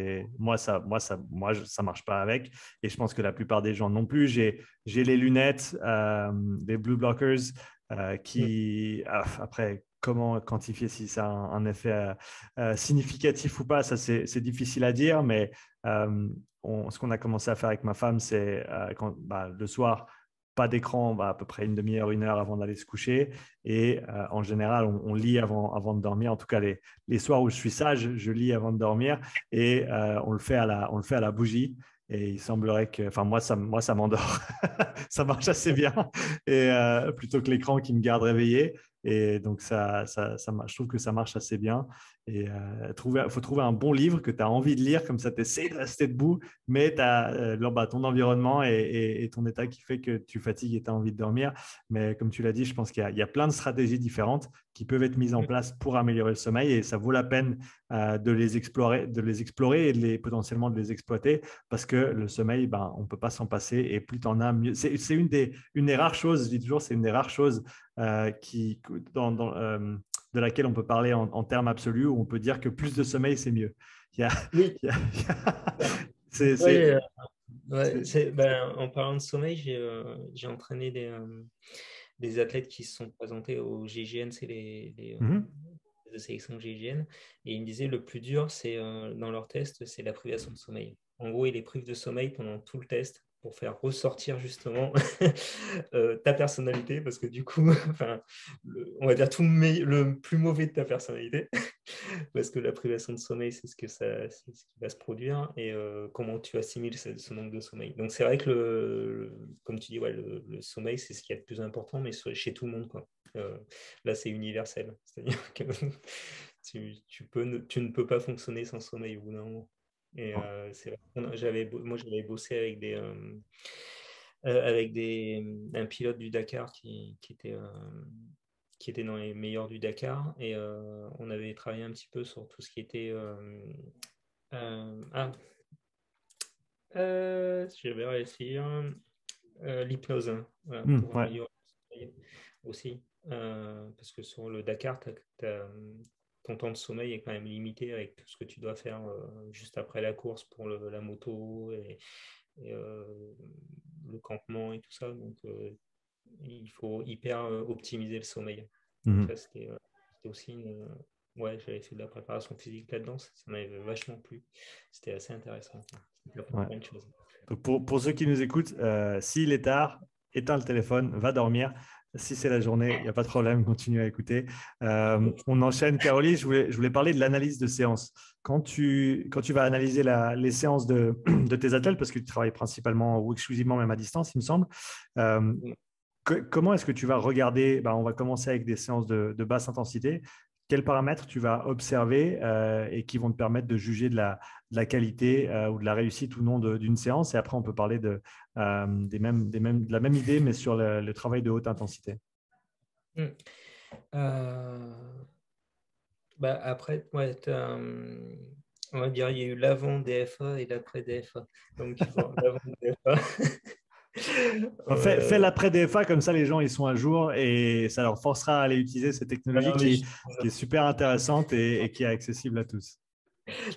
marche pas avec. Et je pense que la plupart des gens non plus. J'ai les lunettes, des blue blockers Mm. après, comment quantifier si ça a un effet significatif ou pas, ça c'est difficile à dire, mais euh, ce qu'on a commencé à faire avec ma femme, c'est le soir, pas d'écran, à peu près une demi-heure, une heure avant d'aller se coucher. Et en général, on lit avant de dormir. En tout cas, les soirs où je suis sage, je lis avant de dormir. Et on le fait on le fait à la bougie. Et il semblerait que, enfin, moi, ça m'endort. Ça marche assez bien. Et plutôt que l'écran qui me garde réveillé. Et donc, je trouve que ça marche assez bien. Et faut trouver un bon livre que tu as envie de lire, comme ça tu essaies de rester debout, mais tu as ton environnement et ton état qui fait que tu fatigues et tu as envie de dormir. Mais comme tu l'as dit, je pense qu'il y a plein de stratégies différentes qui peuvent être mises en place pour améliorer le sommeil et ça vaut la peine de les explorer et potentiellement de les exploiter parce que le sommeil, on ne peut pas s'en passer et plus tu en as, mieux. C'est une des rares choses, je dis toujours, c'est une des rares choses qui, de laquelle on peut parler en termes absolus, où on peut dire que plus de sommeil, c'est mieux. Il y a, Oui, c'est, oui, c'est, ouais, c'est- en parlant de sommeil, j'ai entraîné des athlètes qui se sont présentés au GIGN, c'est Mhm. de sélection GIGN, et ils me disaient le plus dur, c'est dans leur test, c'est la privation de sommeil. En gros, ils les privent de sommeil pendant tout le test pour faire ressortir justement ta personnalité, parce que du coup, enfin, on va dire le plus mauvais de ta personnalité, parce que la privation de sommeil, c'est ce qui va se produire, et comment tu assimiles ce manque de sommeil. Donc c'est vrai que comme tu dis, ouais, le sommeil, c'est ce qui est le plus important, mais chez tout le monde, quoi. Là, c'est universel. C'est-à-dire que tu ne peux pas fonctionner sans sommeil au bout d'un moment. Et c'est vrai. Moi, j'avais bossé avec un pilote du Dakar qui était dans les meilleurs du Dakar. Et on avait travaillé un petit peu sur tout ce qui était. Euh, ah, je vais réussir. L'hypnose, hein, voilà, pour Ouais. améliorer le sommeil aussi. Parce que sur le Dakar, ton temps de sommeil est quand même limité avec tout ce que tu dois faire juste après la course pour la moto et le campement et tout ça. Donc, il faut hyper optimiser le sommeil. Donc, Mhm. ça, c'était aussi ouais, j'avais fait de la préparation physique là-dedans. Ça m'avait vachement plu. C'était assez intéressant. C'était Ouais. plein de choses. Donc pour ceux qui nous écoutent, s'il est tard, éteins le téléphone, va dormir. Si c'est la journée, il n'y a pas de problème, continue à écouter. On enchaîne. Caroline, je voulais parler de l'analyse de séance. Quand tu vas analyser les séances de tes athlètes, parce que tu travailles principalement ou exclusivement même à distance, il me semble, euh, Comment est-ce que tu vas regarder? On va commencer avec des séances de basse intensité. Quels paramètres tu vas observer et qui vont te permettre de juger de la qualité ou de la réussite ou non d'une séance? Et après, on peut parler de la même idée, mais sur le travail de haute intensité. Hmm. Euh, Après, ouais, on va dire il y a eu l'avant DFA et l'après DFA. Donc, l'avant DFA. Fais l'après DFA, comme ça les gens ils sont à jour et ça leur forcera à aller utiliser cette technologie Non, mais qui est super intéressante et qui est accessible à tous.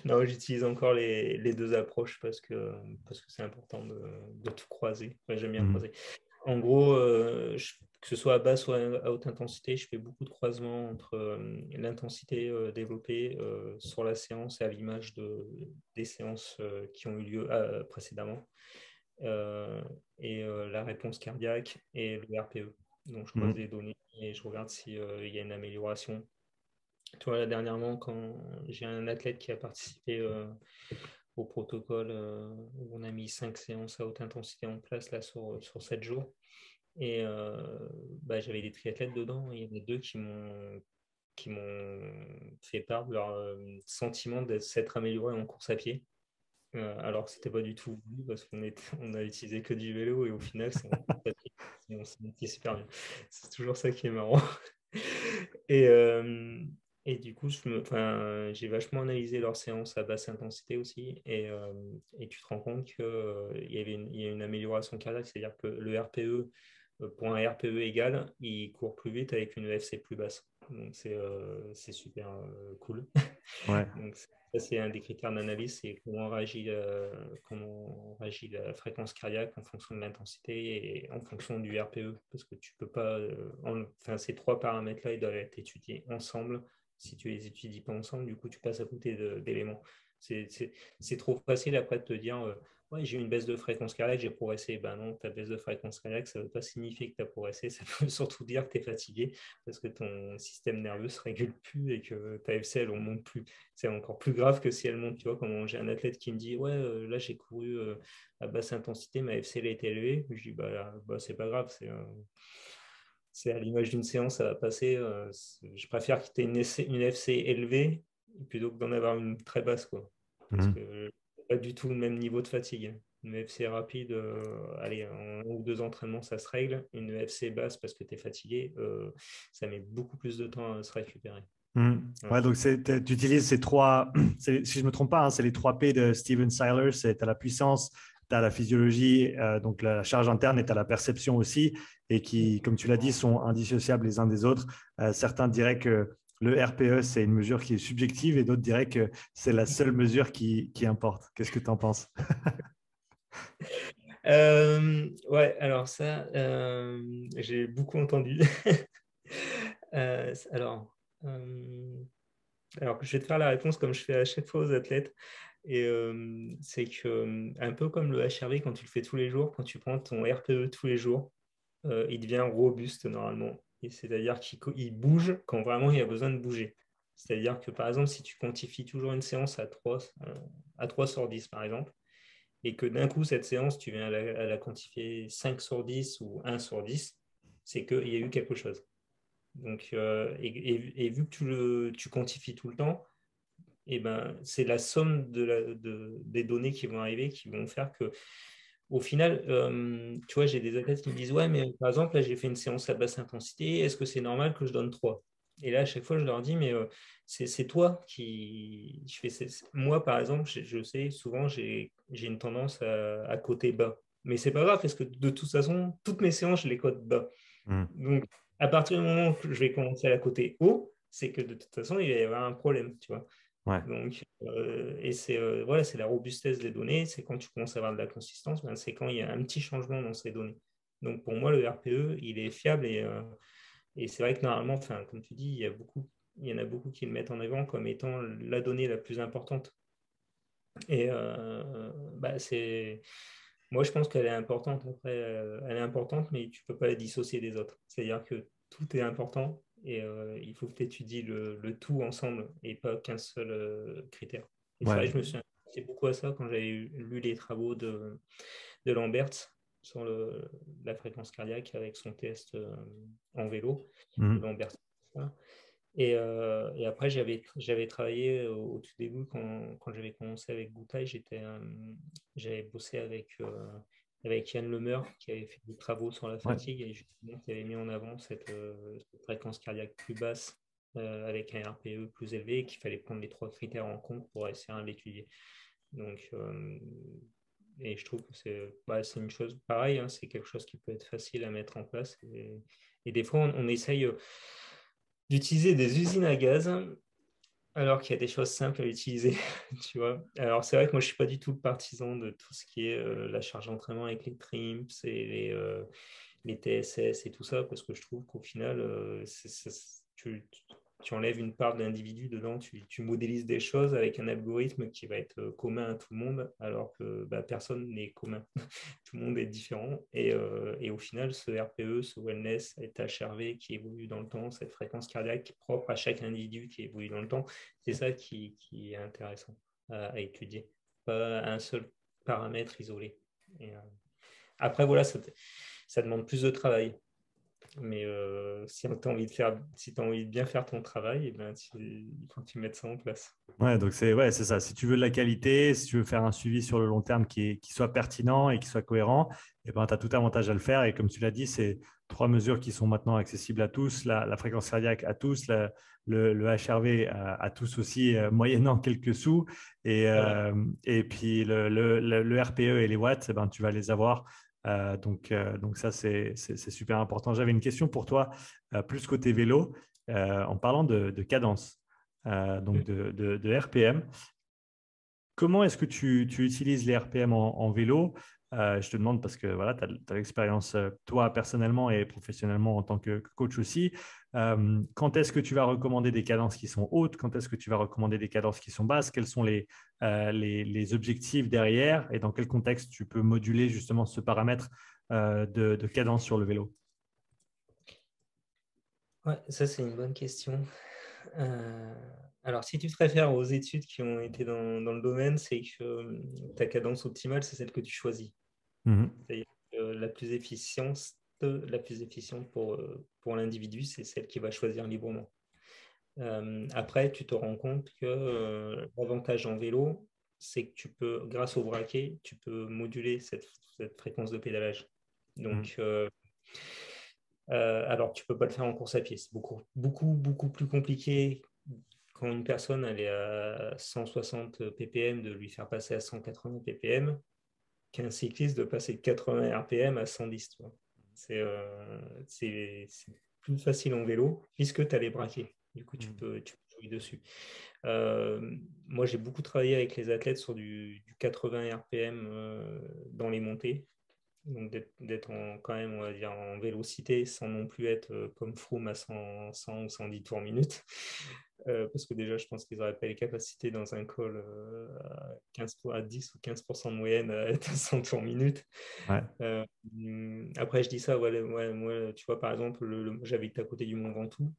non, j'utilise encore les deux approches parce que c'est important de tout croiser. Enfin, j'aime bien Mhm. croiser. En gros, que ce soit à basse ou à haute intensité, je fais beaucoup de croisements entre l'intensité développée sur la séance et à l'image des séances qui ont eu lieu précédemment et la réponse cardiaque et le RPE. Donc, je croise Mhm. les données et je regarde s'il y a une amélioration. Tu vois, là, dernièrement, quand j'ai un athlète qui a participé au protocole où on a mis 5 séances à haute intensité en place là, sur 7 jours. Et j'avais des triathlètes dedans. Et il y en a deux qui m'ont fait part de leur sentiment de s'être amélioré en course à pied. Alors que c'était pas du tout voulu parce on a utilisé que du vélo et au final, c'est en course à pied. Et on s'est senti super bien. C'est toujours ça qui est marrant. Et, euh, et du coup, j'ai vachement analysé leurs séances à basse intensité aussi. Et tu te rends compte il y a une amélioration cardiaque, c'est-à-dire que le RPE, pour un RPE égal, il court plus vite avec une EFC plus basse. Donc, c'est super cool. Ouais. Donc, ça, c'est un des critères d'analyse, c'est comment réagit la fréquence cardiaque en fonction de l'intensité et en fonction du RPE. Parce que tu peux pas. Enfin, ces trois paramètres-là, ils doivent être étudiés ensemble. Si tu les étudies pas ensemble, du coup, tu passes à côté d'éléments. C'est trop facile après de te dire ouais, j'ai eu une baisse de fréquence cardiaque, j'ai progressé. Ben non, ta baisse de fréquence cardiaque, ça ne veut pas signifier que tu as progressé, ça veut surtout dire que tu es fatigué parce que ton système nerveux ne se régule plus et que ta FCL ne monte plus. C'est encore plus grave que si elle monte. Tu vois, quand j'ai un athlète qui me dit ouais, là j'ai couru à basse intensité, ma FCL est élevée, je dis c'est pas grave, c'est à l'image d'une séance, ça va passer. Je préfère que tu aies une FC élevée plutôt que d'en avoir une très basse, quoi. Parce Mhm. que pas du tout le même niveau de fatigue. Une FC rapide, allez, en 1 ou 2 entraînements, ça se règle. Une FC basse parce que tu es fatigué, ça met beaucoup plus de temps à se récupérer. Ouais. Ouais, donc tu utilises ces trois, si je ne me trompe pas, hein, c'est les trois P de Steven Seiler, c'est tu as la puissance, tu as la physiologie, donc la charge interne et tu as la perception aussi, et qui, comme tu l'as dit, sont indissociables les uns des autres. Certains diraient que le RPE, c'est une mesure qui est subjective et d'autres diraient que c'est la seule mesure qui importe. Qu'est-ce que tu en penses? Ouais, alors ça, j'ai beaucoup entendu. Euh, alors, euh, alors, je vais te faire la réponse comme je fais à chaque fois aux athlètes. Et c'est que, un peu comme le HRV, quand tu le fais tous les jours, quand tu prends ton RPE tous les jours, il devient robuste normalement. Et c'est-à-dire qu'il bouge quand vraiment il y a besoin de bouger. C'est-à-dire que, par exemple, si tu quantifies toujours une séance à 3 sur 10, par exemple, et que d'un coup, cette séance, tu viens à la quantifier 5 sur 10 ou 1 sur 10, c'est qu'il y a eu quelque chose. Donc, et vu que tu quantifies tout le temps, et ben, c'est la somme des données qui vont arriver qui vont faire que, au final, tu vois, j'ai des athlètes qui me disent, ouais, mais par exemple, là, j'ai fait une séance à basse intensité, est-ce que c'est normal que je donne 3? Et là, à chaque fois, je leur dis, mais c'est toi qui. Moi, par exemple, je sais, souvent, j'ai une tendance à coter bas. Mais c'est pas grave, parce que de toute façon, toutes mes séances, je les cote bas. Mhm. Donc, à partir du moment où je vais commencer à la coter haut, c'est que de toute façon, il va y avoir un problème, tu vois. Ouais. Donc, et voilà, c'est la robustesse des données, c'est quand tu commences à avoir de la consistance, ben, c'est quand il y a un petit changement dans ces données. Donc, pour moi, le RPE, il est fiable et c'est vrai que normalement, enfin, comme tu dis, il y en a beaucoup qui le mettent en avant comme étant la donnée la plus importante. Et moi, je pense qu'elle est importante. Après, elle est importante, mais tu ne peux pas la dissocier des autres. C'est-à-dire que tout est important et il faut que tu étudies le tout ensemble et pas qu'un seul critère. Et c'est vrai Ouais. que je me suis intéressé beaucoup à ça quand j'avais lu les travaux de Lamberts. sur la fréquence cardiaque avec son test en vélo, Mhm. Lambert. Et après, j'avais travaillé au tout début, quand j'avais commencé avec Bouteille, j'avais bossé avec Yann Lemeur, qui avait fait des travaux sur la Ouais. fatigue et justement qui avait mis en avant cette fréquence cardiaque plus basse avec un RPE plus élevé, et qu'il fallait prendre les 3 critères en compte pour essayer de l'étudier. Donc, et je trouve que c'est une chose pareille, hein, c'est quelque chose qui peut être facile à mettre en place. Et des fois, on essaye d'utiliser des usines à gaz alors qu'il y a des choses simples à utiliser, tu vois. Alors, c'est vrai que moi, je ne suis pas du tout le partisan de tout ce qui est la charge d'entraînement avec les TRIMPS et les TSS et tout ça, parce que je trouve qu'au final, tu enlèves une part de l'individu dedans, tu modélises des choses avec un algorithme qui va être commun à tout le monde, alors que personne n'est commun. Tout le monde est différent. Et au final, ce RPE, ce wellness, cet HRV qui évolue dans le temps, cette fréquence cardiaque propre à chaque individu qui évolue dans le temps, c'est ça qui est intéressant à étudier. Pas un seul paramètre isolé. Après, voilà, ça demande plus de travail. Mais si tu as envie si tu envie de bien faire ton travail, il faut que tu mettes ça en place. Ouais, donc c'est ça. Si tu veux de la qualité, si tu veux faire un suivi sur le long terme qui soit pertinent et qui soit cohérent, tu as tout avantage à le faire. Et comme tu l'as dit, c'est 3 mesures qui sont maintenant accessibles à tous, la fréquence cardiaque à tous, le HRV à tous aussi, moyennant quelques sous. Voilà. Et puis le RPE et les watts, tu vas les avoir. Donc ça, c'est super important. J'avais une question pour toi, plus côté vélo, en parlant de cadence. Donc de RPM. Comment est-ce que tu utilises les RPM en vélo? Je te demande parce que voilà, tu as l'expérience, toi personnellement et professionnellement en tant que coach aussi. Quand est-ce que tu vas recommander des cadences qui sont hautes? Quand est-ce que tu vas recommander des cadences qui sont basses? Quels sont les objectifs derrière? Et dans quel contexte tu peux moduler justement ce paramètre de cadence sur le vélo? Ouais, ça, c'est une bonne question. Euh, alors, si tu te réfères aux études qui ont été dans le domaine, c'est que ta cadence optimale, c'est celle que tu choisis. Mhm. C'est-à-dire que la plus efficiente pour l'individu, c'est celle qui va choisir librement. Après, tu te rends compte que l'avantage en vélo, c'est que grâce au braquet, tu peux moduler cette fréquence de pédalage. Mhm. Donc, alors, tu peux pas le faire en course à pied. C'est beaucoup, beaucoup, beaucoup plus compliqué quand une personne elle est à 160 ppm de lui faire passer à 180 ppm qu'un cycliste de passer de 80 rpm à 110. Tu vois. C'est plus facile en vélo puisque tu as les braquets. Du coup, Mhm. tu peux jouer dessus. Moi, j'ai beaucoup travaillé avec les athlètes sur du 80 rpm dans les montées. Donc d'être quand même, on va dire, en vélocité sans non plus être comme Froome à 100 ou 110 tours minute. Parce que déjà, je pense qu'ils n'auraient pas les capacités dans un col à 10 ou 15% de moyenne à être à 100 tours minute. Ouais. Euh, Après, je dis ça, ouais, moi, tu vois, par exemple, j'habite à côté du Mont Ventoux.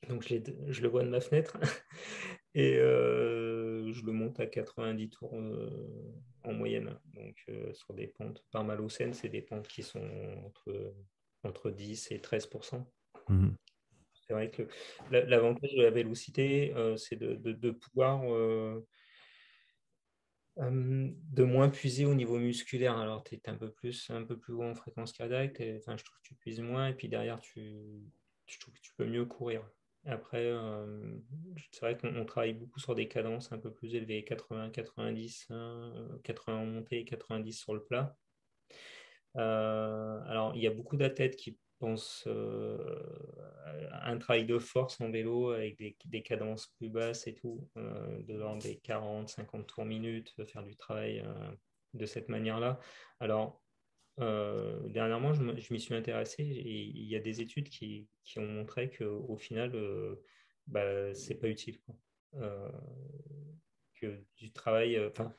Donc, je le vois de ma fenêtre et je le monte à 90 tours en moyenne. Donc, sur des pentes, par Malocène, c'est des pentes qui sont entre 10 et 13%. Mhm. C'est vrai que l'avantage de la vélocité, c'est de pouvoir de moins puiser au niveau musculaire. Alors, tu es un peu plus haut en fréquence cardiaque, enfin, je trouve que tu puises moins, et puis derrière, je trouve que tu peux mieux courir. Après, c'est vrai qu'on travaille beaucoup sur des cadences un peu plus élevées, 80, 90, 80 en montée et 90 sur le plat. Alors, il y a beaucoup d'athlètes qui pensent à un travail de force en vélo avec des cadences plus basses et tout, de l'ordre des 40, 50 tours minute, faire du travail de cette manière-là. Alors, dernièrement, je m'y suis intéressé et il y a des études qui ont montré qu'au final, c'est pas utile, quoi. Euh, que du travail, enfin,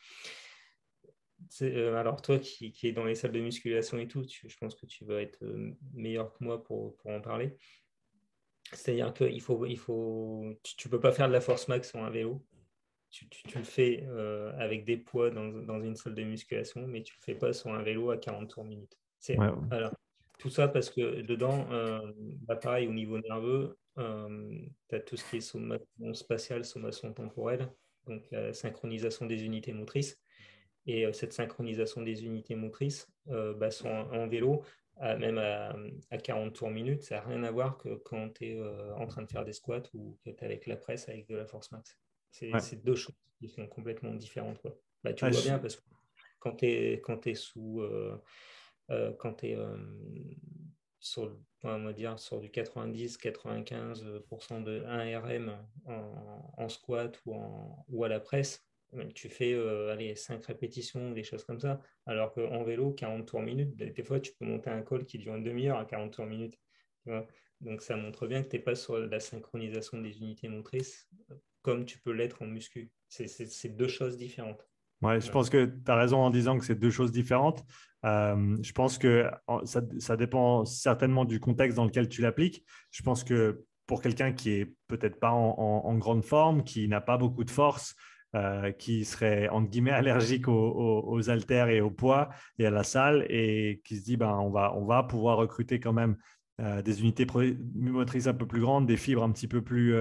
alors toi qui es dans les salles de musculation et tout, je pense que tu vas être meilleur que moi pour en parler. C'est-à-dire qu'il tu peux pas faire de la force max sur un vélo. tu le fais avec des poids dans une salle de musculation, mais tu ne le fais pas sur un vélo à 40 tours minute. Ouais. Alors, tout ça parce que dedans, pareil, au niveau nerveux, tu as tout ce qui est sommation spatiale, sommation temporelle, donc la synchronisation des unités motrices. Et cette synchronisation des unités motrices sont en vélo, même à 40 tours minute, ça n'a rien à voir que quand tu es en train de faire des squats ou que tu es avec la presse, avec de la force max. Ouais. C'est deux choses qui sont complètement différentes, quoi. Tu Ouais, le vois bien parce que quand tu es sous. Quand tu es sur, on va dire, sur du 90-95% de 1 RM en squat ou à la presse, tu fais allez, 5 répétitions, des choses comme ça. Alors qu'en vélo, 40 tours minute, des fois, tu peux monter un call qui dure une demi-heure à 40 tours minute. Tu vois. Donc, ça montre bien que tu n'es pas sur la synchronisation des unités motrices comme tu peux l'être en muscu. C'est deux choses différentes. Ouais, je Ouais. pense que tu as raison en disant que c'est deux choses différentes. Je pense que ça dépend certainement du contexte dans lequel tu l'appliques. Je pense que pour quelqu'un qui est peut-être pas en grande forme, qui n'a pas beaucoup de force, qui serait entre guillemets allergique aux haltères et au poids et à la salle et qui se dit ben, on va pouvoir recruter quand même des unités motrices un peu plus grandes, des fibres un petit peu plus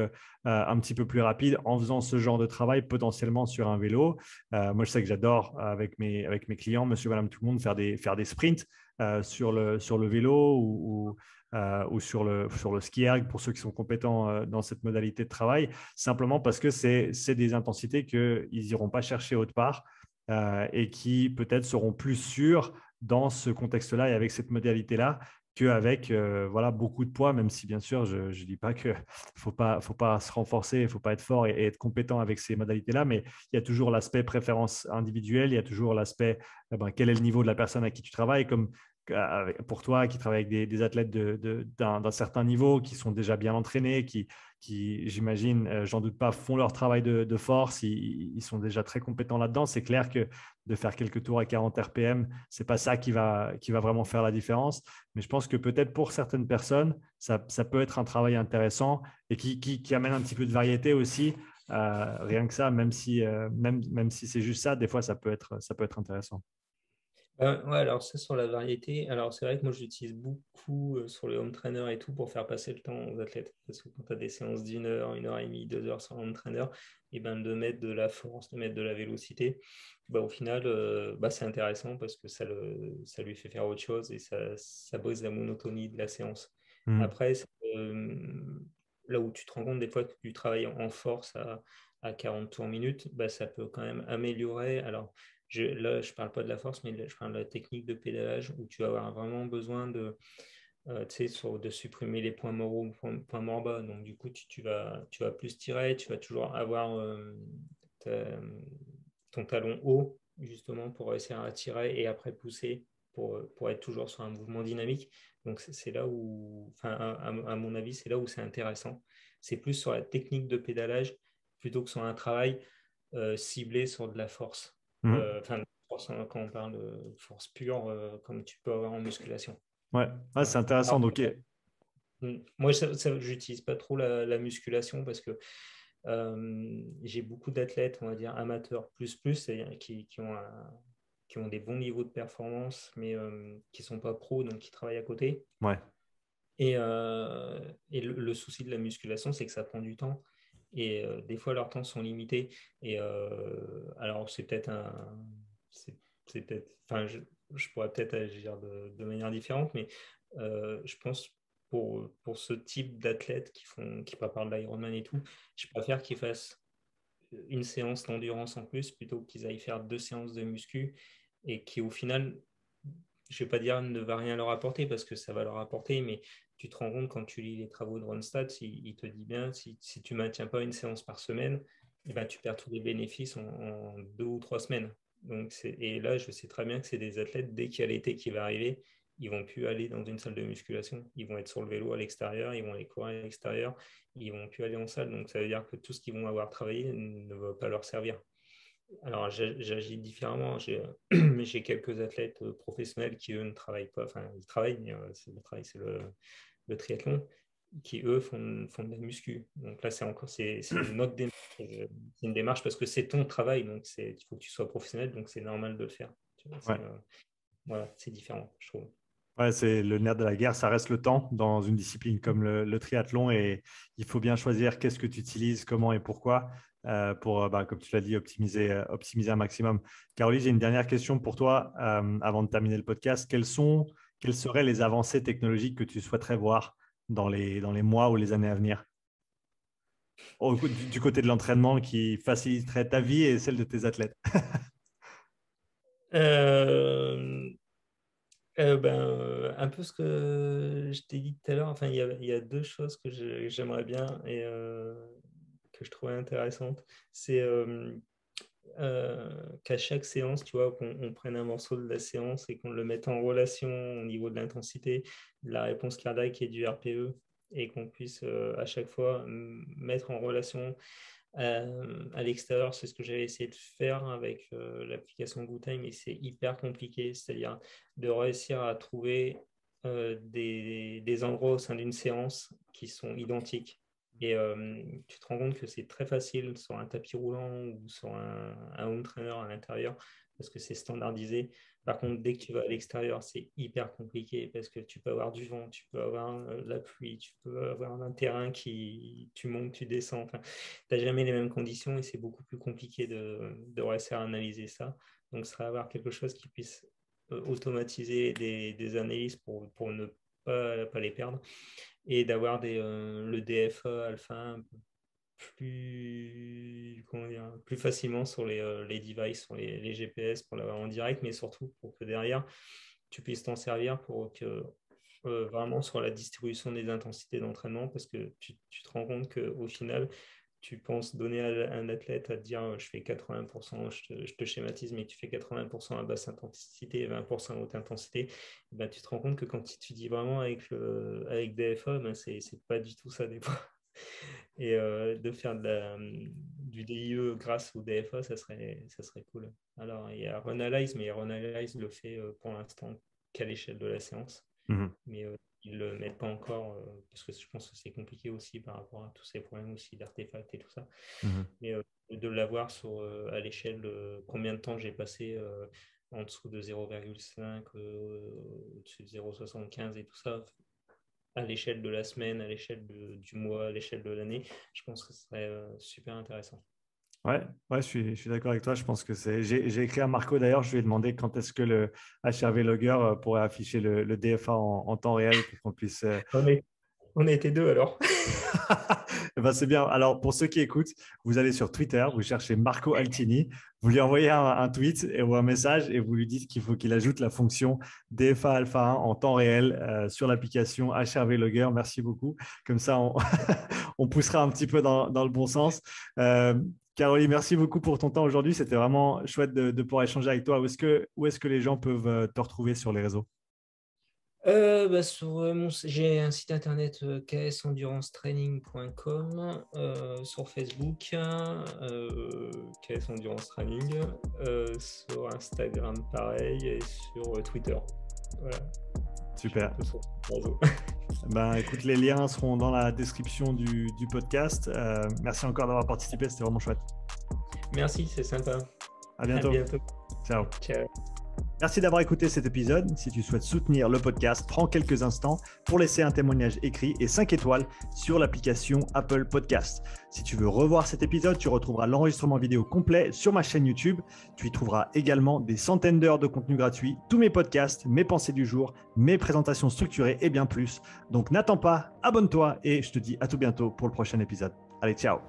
rapides en faisant ce genre de travail potentiellement sur un vélo. Moi, je sais que j'adore avec mes clients, monsieur, madame, tout le monde, faire des sprints sur le vélo ou sur le ski erg pour ceux qui sont compétents dans cette modalité de travail, simplement parce que c'est des intensités qu'ils n'iront pas chercher autre part et qui peut-être seront plus sûrs dans ce contexte-là et avec cette modalité-là qu'avec voilà, beaucoup de poids, même si bien sûr, je ne dis pas qu'il ne faut pas se renforcer, il ne faut pas être fort et être compétent avec ces modalités-là, mais il y a toujours l'aspect préférence individuelle, il y a toujours l'aspect quel est le niveau de la personne à qui tu travailles, comme pour toi qui travaille avec des athlètes d'un certain niveau, qui sont déjà bien entraînés, qui j'imagine, j'en doute pas, font leur travail de force, ils sont déjà très compétents là-dedans. C'est clair que de faire quelques tours à 40 RPM, c'est pas ça qui va vraiment faire la différence. Mais je pense que peut-être pour certaines personnes, ça peut être un travail intéressant et qui amène un petit peu de variété aussi. Rien que ça, même si c'est juste ça, des fois, ça peut être intéressant. Ouais, alors ça sur la variété, alors c'est vrai que moi j'utilise beaucoup sur le home trainer et tout pour faire passer le temps aux athlètes. Parce que quand tu as des séances une heure et demie, 2 heures sur home trainer, et ben de mettre de la force, de mettre de la vélocité, au final c'est intéressant parce que ça lui fait faire autre chose et ça brise la monotonie de la séance. Mm. Après, là où tu te rends compte des fois que tu travailles en force à 40 tours minute, ça peut quand même améliorer. Alors, là, je ne parle pas de la force, mais je parle de la technique de pédalage où tu vas avoir vraiment besoin de supprimer les points morts hauts, points morts bas. Donc, du coup, tu vas plus tirer, tu vas toujours avoir ta- ton talon haut, justement, pour réussir à tirer et après pousser pour être toujours sur un mouvement dynamique. Donc, c'est là où, enfin, à mon avis, c'est là où c'est intéressant. C'est plus sur la technique de pédalage plutôt que sur un travail ciblé sur de la force. Mm. Enfin, force, hein, quand on parle de force pure, comme tu peux avoir en musculation. Ouais, ouais, Ouais. c'est intéressant. Alors, Donc, moi, j'utilise pas trop la musculation parce que j'ai beaucoup d'athlètes, on va dire amateurs c'est-à-dire qui ont des bons niveaux de performance, mais qui ne sont pas pros, donc qui travaillent à côté. ouais. Et le souci de la musculation, c'est que ça prend du temps. Et des fois, leurs temps sont limités. Et alors, c'est peut-être, enfin, je pourrais peut-être agir de manière différente, mais je pense pour ce type d'athlètes qui préparent de l'Ironman et tout, je préfère qu'ils fassent une séance d'endurance en plus plutôt qu'ils aillent faire 2 séances de muscu et qui au final, je ne vais pas dire ne va rien leur apporter parce que ça va leur apporter, mais tu te rends compte quand tu lis les travaux de Ronstadt, il te dit bien, si tu ne maintiens pas une séance par semaine, eh ben, tu perds tous les bénéfices en 2 ou 3 semaines. Donc et là, je sais très bien que c'est des athlètes, dès qu'il y a l'été qui va arriver, ils vont plus aller dans une salle de musculation. Ils vont être sur le vélo à l'extérieur, ils vont aller courir à l'extérieur, ils vont plus aller en salle. Donc ça veut dire que tout ce qu'ils vont avoir travaillé ne va pas leur servir. Alors, j'agis différemment. J'ai quelques athlètes professionnels qui, eux, ne travaillent pas. Enfin, ils travaillent, mais le travail, c'est le triathlon. qui eux font de la muscu. Donc là, c'est une autre démarche. C'est une démarche parce que c'est ton travail, donc il faut que tu sois professionnel, donc c'est normal de le faire. Tu vois, Ouais. voilà, c'est différent, je trouve. Ouais, c'est le nerf de la guerre, ça reste le temps dans une discipline comme le triathlon et il faut bien choisir qu'est-ce que tu utilises, comment et pourquoi pour, comme tu l'as dit, optimiser un maximum. Caroline, j'ai une dernière question pour toi avant de terminer le podcast. Quelles seraient les avancées technologiques que tu souhaiterais voir dans les mois ou les années à venir du côté de l'entraînement qui faciliterait ta vie et celle de tes athlètes? Euh, un peu ce que je t'ai dit tout à l'heure, enfin, il y a deux choses que j'aimerais bien et que je trouvais intéressantes. C'est qu'à chaque séance, tu vois, qu'on prenne un morceau de la séance et qu'on le mette en relation au niveau de l'intensité, de la réponse cardiaque et du RPE, et qu'on puisse à chaque fois mettre en relation à l'extérieur. C'est ce que j'avais essayé de faire avec l'application GoodTime, et c'est hyper compliqué, c'est-à-dire de réussir à trouver des endroits au sein d'une séance qui sont identiques. Et tu te rends compte que c'est très facile sur un tapis roulant ou sur un home trainer à l'intérieur parce que c'est standardisé. Par contre, dès que tu vas à l'extérieur, c'est hyper compliqué parce que tu peux avoir du vent, tu peux avoir la pluie, tu peux avoir un terrain qui tu montes, tu descends. Enfin, tu n'as jamais les mêmes conditions et c'est beaucoup plus compliqué de réussir à analyser ça. Donc, ça va avoir quelque chose qui puisse automatiser des analyses pour ne pas les perdre et d'avoir le DFA alpha un peu plus facilement sur les devices, sur les GPS pour l'avoir en direct, mais surtout pour que derrière, tu puisses t'en servir pour que vraiment sur la distribution des intensités d'entraînement, parce que tu te rends compte qu'au final, tu penses donner à un athlète à te dire je fais 80%, je te schématise, mais tu fais 80% à basse intensité et 20% à haute intensité, ben, tu te rends compte que quand tu étudies vraiment avec DFA, ben, c'est pas du tout ça des fois. Et de faire du DIE grâce au DFA, ça serait cool. Alors, il y a Runalize, mais Runalize le fait pour l'instant qu'à l'échelle de la séance. Mhm. Mais ils ne le mettent pas encore parce que je pense que c'est compliqué aussi par rapport à tous ces problèmes aussi d'artefacts et tout ça. Mhm. Mais de l'avoir à l'échelle de combien de temps j'ai passé en dessous de 0,5, au-dessus de 0,75 et tout ça, à l'échelle de la semaine, à l'échelle du mois, à l'échelle de l'année, je pense que ce serait super intéressant. Ouais, ouais, je suis d'accord avec toi. Je pense que J'ai écrit à Marco d'ailleurs. Je lui ai demandé quand est-ce que le HRV Logger pourrait afficher le DFA en temps réel pour qu'on puisse. On a été deux alors. Eh ben, c'est bien. Alors, pour ceux qui écoutent, vous allez sur Twitter, vous cherchez Marco Altini, vous lui envoyez un tweet ou un message et vous lui dites qu'il faut qu'il ajoute la fonction DFA Alpha 1 en temps réel sur l'application HRV Logger. Merci beaucoup. Comme ça, on poussera un petit peu dans le bon sens. Caroline, merci beaucoup pour ton temps aujourd'hui. C'était vraiment chouette de pouvoir échanger avec toi. Où est-ce que les gens peuvent te retrouver sur les réseaux? J'ai un site internet ksendurancetraining.com, sur Facebook, KS Endurance Training, sur Instagram pareil et sur Twitter. Voilà. Super. Sur les réseaux. Ben, écoute, les liens seront dans la description du podcast. Merci encore d'avoir participé, c'était vraiment chouette. Merci, c'est sympa. À bientôt. À bientôt. Ciao. Ciao. Merci d'avoir écouté cet épisode. Si tu souhaites soutenir le podcast, prends quelques instants pour laisser un témoignage écrit et 5 étoiles sur l'application Apple Podcast. Si tu veux revoir cet épisode, tu retrouveras l'enregistrement vidéo complet sur ma chaîne YouTube. Tu y trouveras également des centaines d'heures de contenu gratuit, tous mes podcasts, mes pensées du jour, mes présentations structurées et bien plus. Donc n'attends pas, abonne-toi et je te dis à tout bientôt pour le prochain épisode. Allez, ciao!